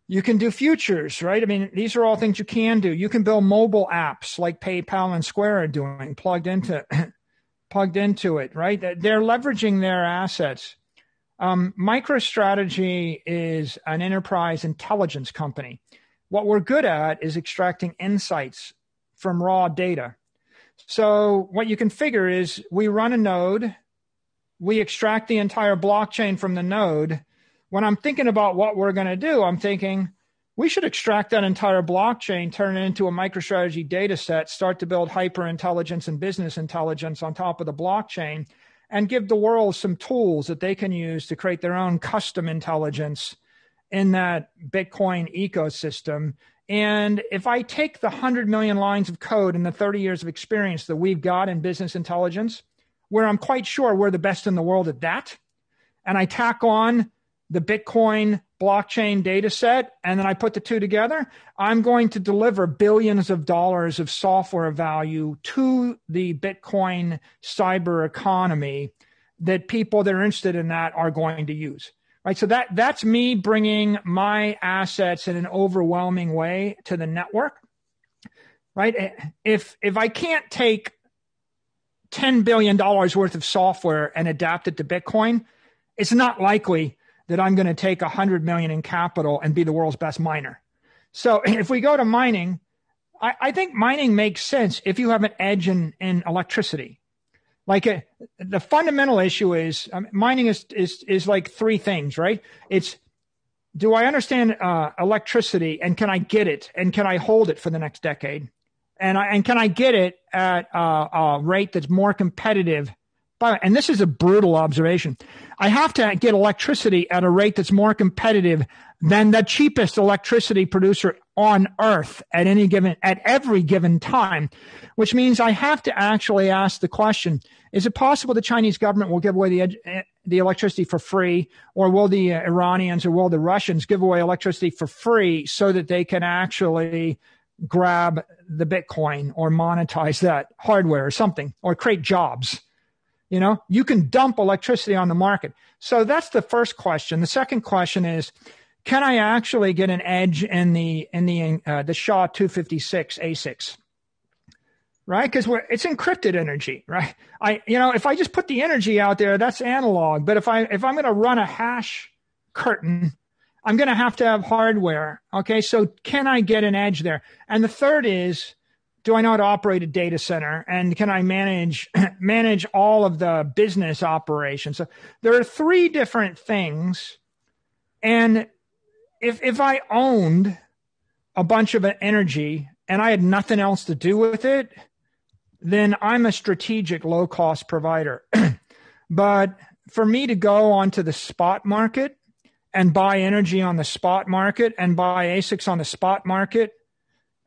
You can do futures, right? I mean, these are all things you can do. You can build mobile apps like PayPal and Square are doing, plugged into it, right? They're leveraging their assets. MicroStrategy is an enterprise intelligence company. What we're good at is extracting insights from raw data. So what you can figure is we run a node, we extract the entire blockchain from the node. When I'm thinking about what we're going to do, I'm thinking we should extract that entire blockchain, turn it into a MicroStrategy data set, start to build hyper intelligence and business intelligence on top of the blockchain, and give the world some tools that they can use to create their own custom intelligence in that Bitcoin ecosystem. And if I take the 100 million lines of code and the 30 years of experience that we've got in business intelligence, where I'm quite sure we're the best in the world at that, and I tack on the Bitcoin blockchain data set, and then I put the two together, I'm going to deliver billions of dollars of software value to the Bitcoin cyber economy that people that are interested in that are going to use. Right. So that's me bringing my assets in an overwhelming way to the network. Right. If I can't take $10 billion worth of software and adapt it to Bitcoin, it's not likely that I'm going to take 100 million in capital and be the world's best miner. So if we go to mining, I think mining makes sense if you have an edge in electricity. Like the fundamental issue is mining is like three things, right? It's, do I understand electricity and can I get it and can I hold it for the next decade? And can I get it at a rate that's more competitive? And this is a brutal observation. I have to get electricity at a rate that's more competitive than the cheapest electricity producer on earth at every given time, which means I have to actually ask the question, is it possible the Chinese government will give away the electricity for free, or will the Iranians or will the Russians give away electricity for free so that they can actually grab the Bitcoin or monetize that hardware or something, or create jobs? You know, you can dump electricity on the market. So that's the first question. The second question is, can I actually get an edge in the SHA-256 ASICs? Right? Because it's encrypted energy, right? If I just put the energy out there, that's analog. But if I'm going to run a hash curtain, I'm going to have hardware. Okay. So can I get an edge there? And the third is, do I know how to operate a data center, and can I manage all of the business operations? So there are three different things. And if I owned a bunch of energy and I had nothing else to do with it, then I'm a strategic low-cost provider. But for me to go onto the spot market and buy energy on the spot market and buy ASICs on the spot market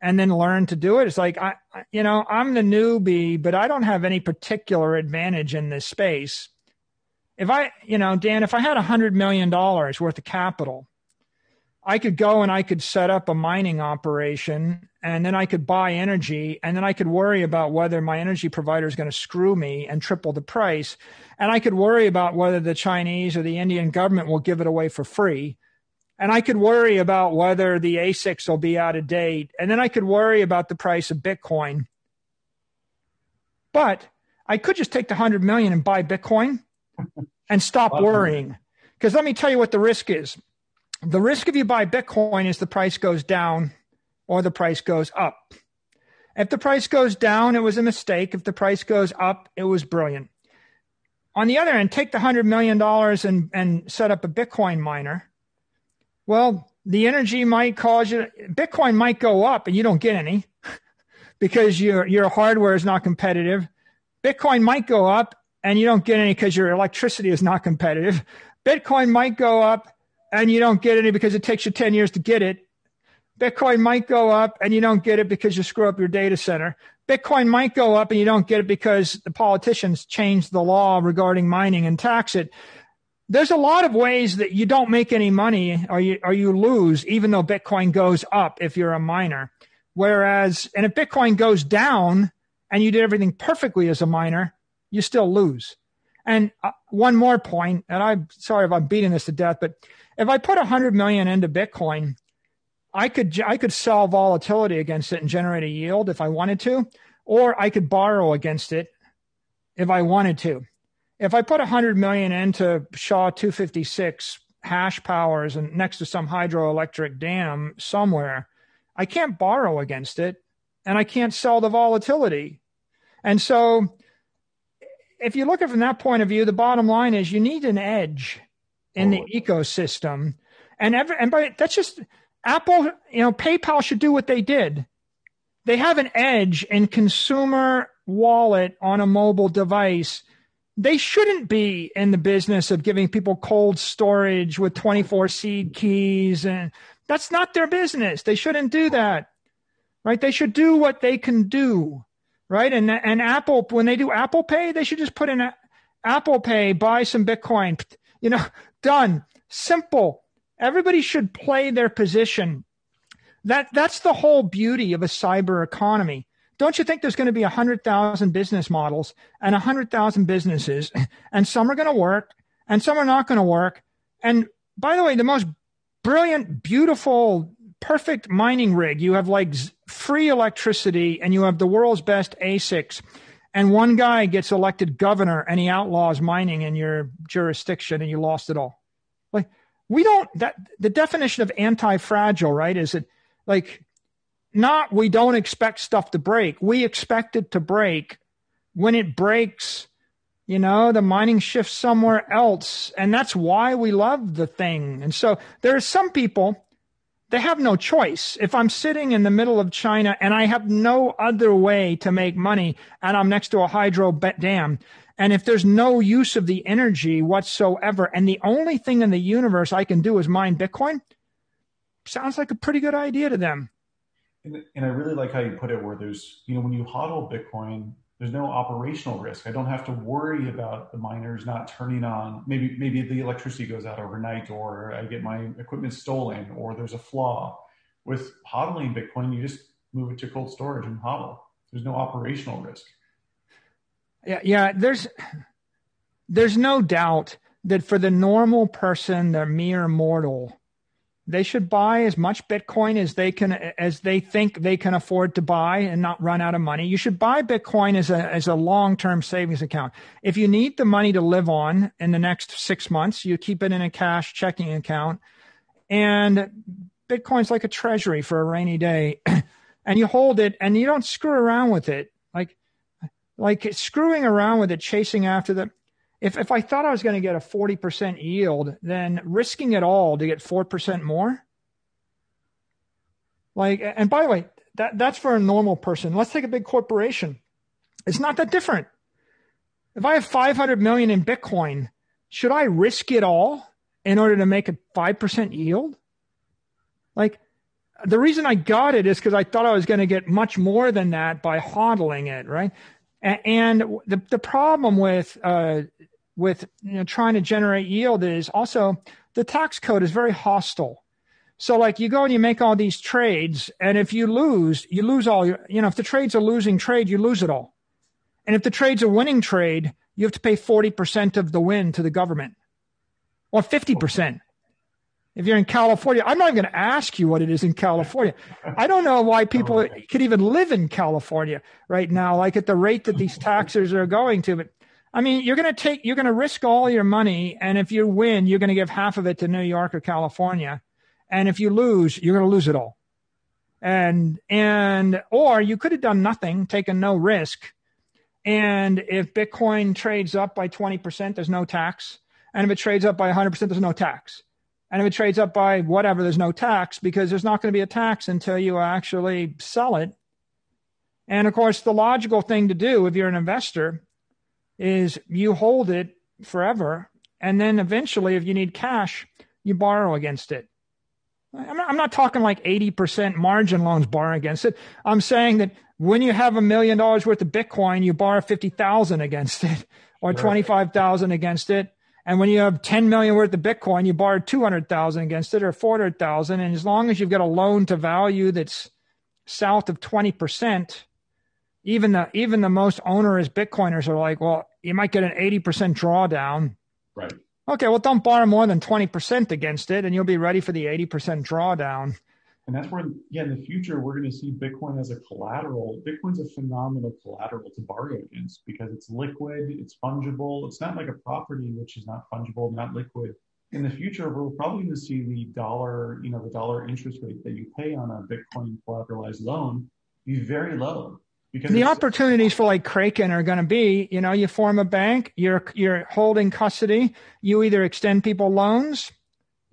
and then learn to do it, it's like, I'm the newbie, but I don't have any particular advantage in this space. If Dan, if I had $100 million worth of capital, I could go and I could set up a mining operation, and then I could buy energy, and then I could worry about whether my energy provider is going to screw me and triple the price. And I could worry about whether the Chinese or the Indian government will give it away for free. And I could worry about whether the ASICs will be out of date. And then I could worry about the price of Bitcoin. But I could just take the 100 million and buy Bitcoin and stop worrying. Because let me tell you what the risk is. The risk if you buy Bitcoin is the price goes down or the price goes up. If the price goes down, it was a mistake. If the price goes up, it was brilliant. On the other end, take the $100 million and set up a Bitcoin miner. Well, the energy might cause Bitcoin might go up and you don't get any because your hardware is not competitive. Bitcoin might go up and you don't get any because your electricity is not competitive. Bitcoin might go up and you don't get any because it takes you 10 years to get it. Bitcoin might go up and you don't get it because you screw up your data center. Bitcoin might go up and you don't get it because the politicians changed the law regarding mining and tax it. There's a lot of ways that you don't make any money or you lose, even though Bitcoin goes up if you're a miner. Whereas, and if Bitcoin goes down and you did everything perfectly as a miner, you still lose. And one more point, and I'm sorry if I'm beating this to death, but if I put 100 million into Bitcoin, I could sell volatility against it and generate a yield if I wanted to, or I could borrow against it if I wanted to. If I put 100 million into Shaw 256 hash powers and next to some hydroelectric dam somewhere, I can't borrow against it and I can't sell the volatility. And so if you look at it from that point of view, the bottom line is you need an edge in the ecosystem. That's just Apple, PayPal should do what they did. They have an edge in consumer wallet on a mobile device. They shouldn't be in the business of giving people cold storage with 24 seed keys. And that's not their business. They shouldn't do that, right? They should do what they can do, right? And Apple, when they do Apple Pay, they should just put in Apple Pay, buy some Bitcoin, done. Simple. Everybody should play their position. That's the whole beauty of a cyber economy. Don't you think there's going to be 100,000 business models and 100,000 businesses, and some are going to work and some are not going to work? And by the way, the most brilliant, beautiful, perfect mining rig, you have like free electricity and you have the world's best ASICs, and one guy gets elected governor and he outlaws mining in your jurisdiction and you lost it all. Like, the definition of anti-fragile, right, is it like, not we don't expect stuff to break. We expect it to break. When it breaks, the mining shifts somewhere else. And that's why we love the thing. And so there are some people, they have no choice. If I'm sitting in the middle of China and I have no other way to make money and I'm next to a hydro dam, and if there's no use of the energy whatsoever, and the only thing in the universe I can do is mine Bitcoin, sounds like a pretty good idea to them. And I really like how you put it, where there's, when you hodl Bitcoin, there's no operational risk. I don't have to worry about the miners not turning on. Maybe the electricity goes out overnight, or I get my equipment stolen, or there's a flaw. With hodling Bitcoin, you just move it to cold storage and hodl. There's no operational risk. Yeah. There's no doubt that for the normal person, the mere mortal, they should buy as much Bitcoin as they think they can afford to buy and not run out of money. You should buy Bitcoin as a long-term savings account. If you need the money to live on in the next 6 months, you keep it in a cash checking account. And Bitcoin's like a treasury for a rainy day. And you hold it and you don't screw around with it. Like screwing around with it, chasing after the... If I thought I was going to get a 40% yield, then risking it all to get 4% more. And by the way, that's for a normal person. Let's take a big corporation. It's not that different. If I have 500 million in Bitcoin, should I risk it all in order to make a 5% yield? The reason I got it is because I thought I was going to get much more than that by hodling it, right? And the problem with trying to generate yield is also the tax code is very hostile. So you go and you make all these trades, and if you lose all your, if the trade's a losing trade, you lose it all. And if the trade's a winning trade, you have to pay 40% of the win to the government, or 50%. If you're in California, I'm not even going to ask you what it is in California. I don't know why people could even live in California right now, at the rate that these taxes are going to. But I mean, you're going to risk all your money. And if you win, you're going to give half of it to New York or California. And if you lose, you're going to lose it all. Or you could have done nothing, taken no risk. And if Bitcoin trades up by 20%, there's no tax. And if it trades up by 100%, there's no tax. And if it trades up by whatever, there's no tax, because there's not going to be a tax until you actually sell it. And of course, the logical thing to do if you're an investor is you hold it forever, and then eventually, if you need cash, you borrow against it. I'm not talking like 80% margin loans borrow against it. I'm saying that when you have $1 million worth of Bitcoin, you borrow 50,000 against it or 25,000 against it. And when you have 10 million worth of Bitcoin, you borrow 200,000 against it or 400,000. And as long as you've got a loan to value that's south of 20%, even the most onerous Bitcoiners are like, well, you might get an 80% drawdown. Right. Okay, well, don't borrow more than 20% against it, and you'll be ready for the 80% drawdown. And that's where, in the future, we're going to see Bitcoin as a collateral. Bitcoin's a phenomenal collateral to borrow against because it's liquid, it's fungible. It's not like a property, which is not fungible, not liquid. In the future, we're probably going to see the dollar interest rate that you pay on a Bitcoin collateralized loan be very low. Because the opportunities for like Kraken are going to be, you form a bank, you're holding custody, you either extend people loans,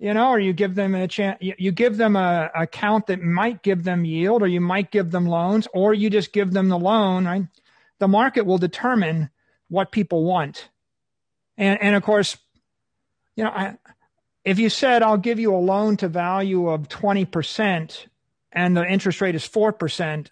or you give them a chance, you give them a account that might give them yield, or you might give them loans, or you just give them the loan, right? The market will determine what people want. And of course, if you said, I'll give you a loan to value of 20% and the interest rate is 4%,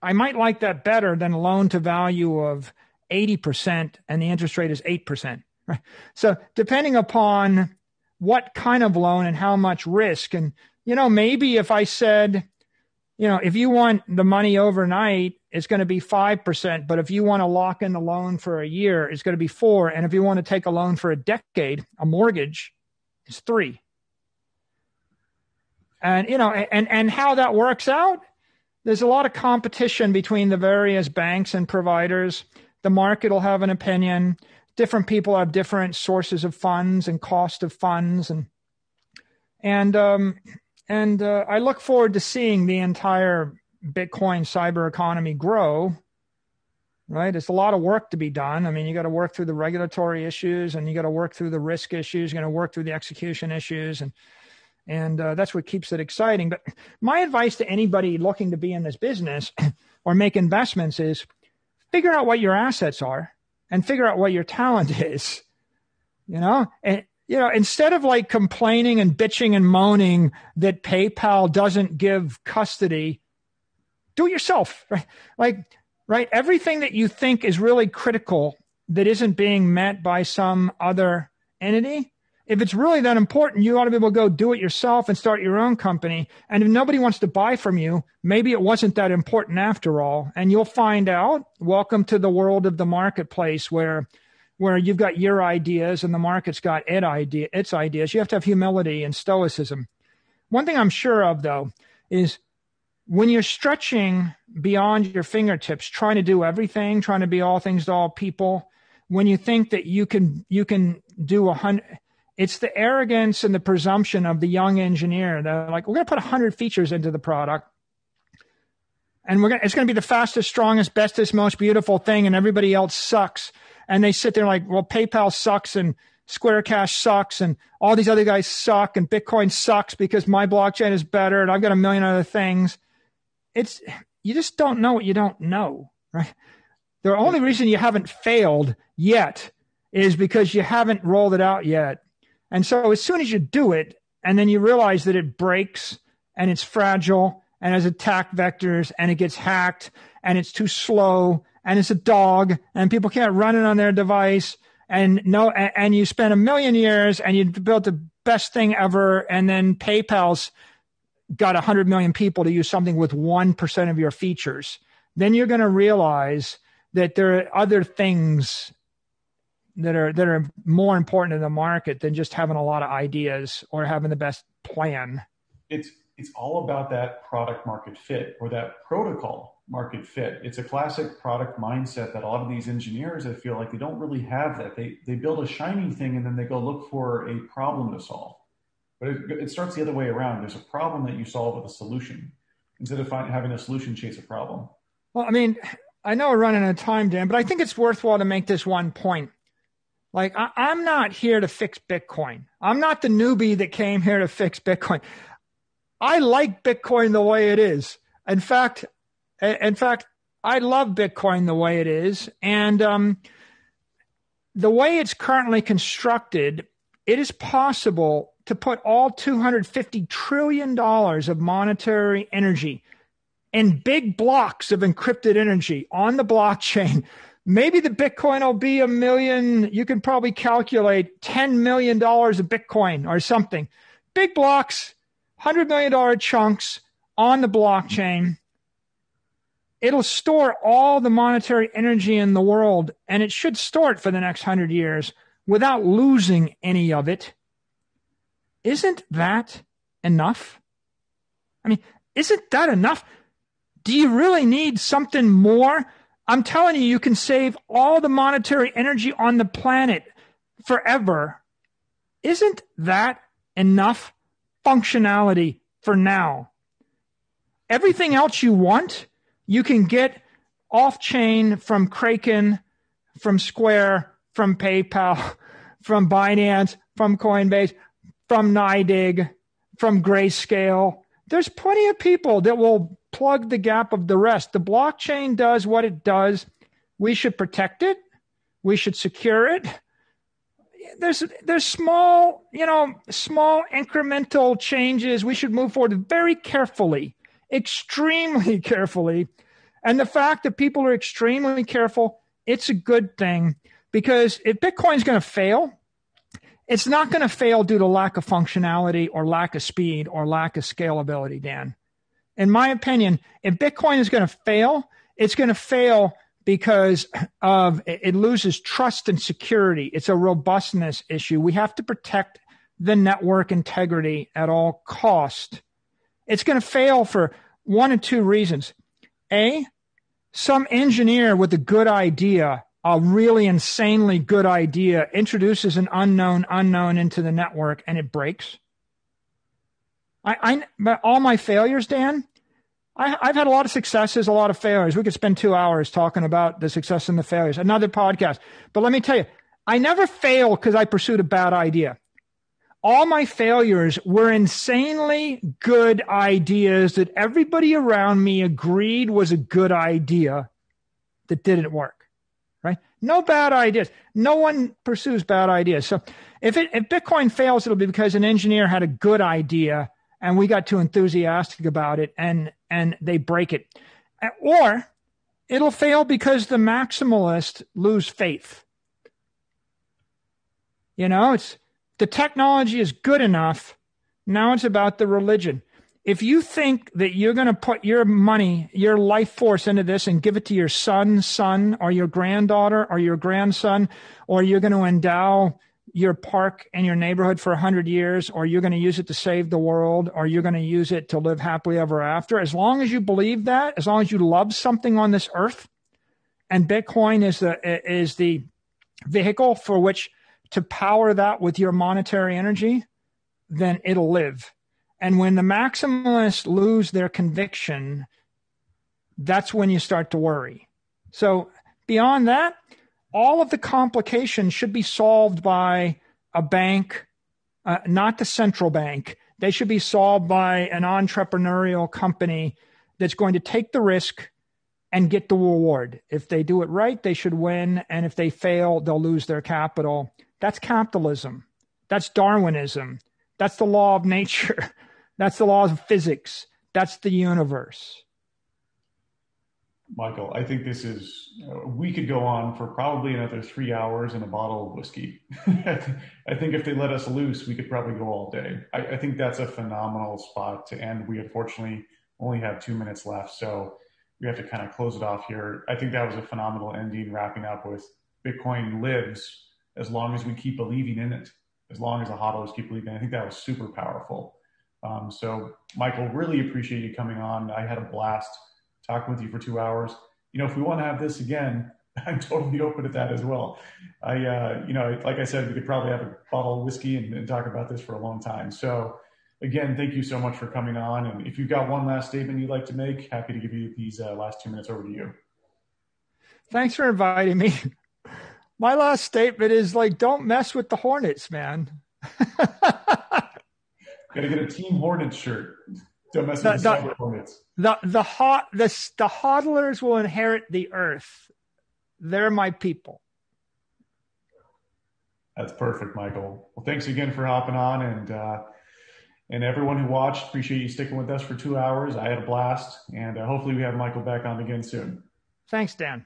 I might like that better than a loan to value of 80% and the interest rate is 8%. Right? So depending upon what kind of loan and how much risk, and, maybe if I said, if you want the money overnight, it's going to be 5%, but if you want to lock in the loan for a year, it's going to be 4%. And if you want to take a loan for a decade, a mortgage, it's 3%. And, and how that works out, there's a lot of competition between the various banks and providers. The market will have an opinion. Different people have different sources of funds and cost of funds. And I look forward to seeing the entire Bitcoin cyber economy grow, right? It's a lot of work to be done. I mean, you got to work through the regulatory issues and you got to work through the risk issues. You got to work through the execution issues. And that's what keeps it exciting. But my advice to anybody looking to be in this business or make investments is figure out what your assets are and figure out what your talent is, and, instead of like complaining and bitching and moaning that PayPal doesn't give custody, do it yourself, right? Right. Everything that you think is really critical that isn't being met by some other entity, if it's really that important, you ought to be able to go do it yourself and start your own company. And if nobody wants to buy from you, maybe it wasn't that important after all. And you'll find out. Welcome to the world of the marketplace where you've got your ideas and the market's got its ideas. You have to have humility and stoicism. One thing I'm sure of, though, is when you're stretching beyond your fingertips, trying to do everything, trying to be all things to all people, when you think that you can do 100, it's the arrogance and the presumption of the young engineer. They're like, we're going to put 100 features into the product, and it's going to be the fastest, strongest, bestest, most beautiful thing, and everybody else sucks. And they sit there like, well, PayPal sucks, and Square Cash sucks, and all these other guys suck, and Bitcoin sucks because my blockchain is better, and I've got a million other things. You just don't know what you don't know, right? The only reason you haven't failed yet is because you haven't rolled it out yet. And so as soon as you do it, and then you realize that it breaks and it's fragile and has attack vectors and it gets hacked and it's too slow and it's a dog and people can't run it on their device and you spend 1 million years and you built the best thing ever, and then PayPal's got 100 million people to use something with 1% of your features, then you're going to realize that there are other things that are more important in the market than just having a lot of ideas or having the best plan. It's all about that product market fit or that protocol market fit. It's a classic product mindset that a lot of these engineers, I feel like they don't really have that. They build a shiny thing and then they go look for a problem to solve. But it starts the other way around. There's a problem that you solve with a solution instead of having a solution chase a problem. Well, I mean, I know we're running out of time, Dan, but I think it's worthwhile to make this one point. Like, I'm not here to fix Bitcoin. I'm not the newbie that came here to fix Bitcoin. I like Bitcoin the way it is. In fact, I love Bitcoin the way it is. And the way it's currently constructed, it is possible to put all $250 trillion of monetary energy in big blocks of encrypted energy on the blockchain. Maybe the Bitcoin will be $1 million. You can probably calculate $10 million of Bitcoin or something. Big blocks, $100 million chunks on the blockchain. It'll store all the monetary energy in the world, and it should store it for the next 100 years without losing any of it. Isn't that enough? I mean, isn't that enough? Do you really need something more? I'm telling you, you can save all the monetary energy on the planet forever. Isn't that enough functionality for now? Everything else you want, you can get off-chain from Kraken, from Square, from PayPal, from Binance, from Coinbase, from NYDIG, from Grayscale. There's plenty of people that will plug the gap of the rest. The blockchain does what it does. We should protect it. We should secure it. There's small incremental changes. We should move forward very carefully, extremely carefully. And the fact that people are extremely careful, it's a good thing, because if Bitcoin's going to fail, it's not going to fail due to lack of functionality or lack of speed or lack of scalability, Dan. In my opinion, if Bitcoin is going to fail, it's going to fail because of it loses trust and security. It's a robustness issue. We have to protect the network integrity at all cost. It's going to fail for one of two reasons. A, some engineer with a good idea, a really insanely good idea, introduces an unknown into the network and it breaks. But all my failures, Dan, I've had a lot of successes, a lot of failures. We could spend 2 hours talking about the success and the failures, another podcast. But let me tell you, I never failed because I pursued a bad idea. All my failures were insanely good ideas that everybody around me agreed was a good idea that didn't work, right? No bad ideas. No one pursues bad ideas. So if Bitcoin fails, it'll be because an engineer had a good idea and we got too enthusiastic about it and they break it. Or it'll fail because the maximalists lose faith. The technology is good enough. Now it's about the religion. If you think that you're going to put your money, your life force into this and give it to your son, or your granddaughter, or your grandson, or you're going to endow your park in your neighborhood for 100 years, or you're going to use it to save the world, or you're going to use it to live happily ever after, as long as you believe that, as long as you love something on this earth, and Bitcoin is the vehicle for which to power that with your monetary energy, then it'll live. And when the maximalists lose their conviction, that's when you start to worry. So beyond that, all of the complications should be solved by a bank, not the central bank. They should be solved by an entrepreneurial company that's going to take the risk and get the reward. If they do it right, they should win. And if they fail, they'll lose their capital. That's capitalism. That's Darwinism. That's the law of nature. That's the laws of physics. That's the universe. Michael, I think we could go on for probably another 3 hours and a bottle of whiskey. I think if they let us loose, we could probably go all day. I think that's a phenomenal spot to end. We unfortunately only have 2 minutes left, so we have to kind of close it off here. I think that was a phenomenal ending, wrapping up with Bitcoin lives as long as we keep believing in it, as long as the hodlers keep believing. I think that was super powerful. So, Michael, really appreciate you coming on. I had a blast talking with you for 2 hours. If we want to have this again, I'm totally open to that as well. Like I said, we could probably have a bottle of whiskey and talk about this for a long time. So, again, thank you so much for coming on. And if you've got one last statement you'd like to make, happy to give you these last 2 minutes over to you. Thanks for inviting me. My last statement is don't mess with the Hornets, man. Got to get a Team Hornets shirt. Don't mess with the Cyber Hornets. The hodlers will inherit the earth. They're my people. That's perfect, Michael. Well, thanks again for hopping on, and everyone who watched, appreciate you sticking with us for 2 hours. I had a blast, and hopefully we have Michael back on again soon. Thanks, Dan.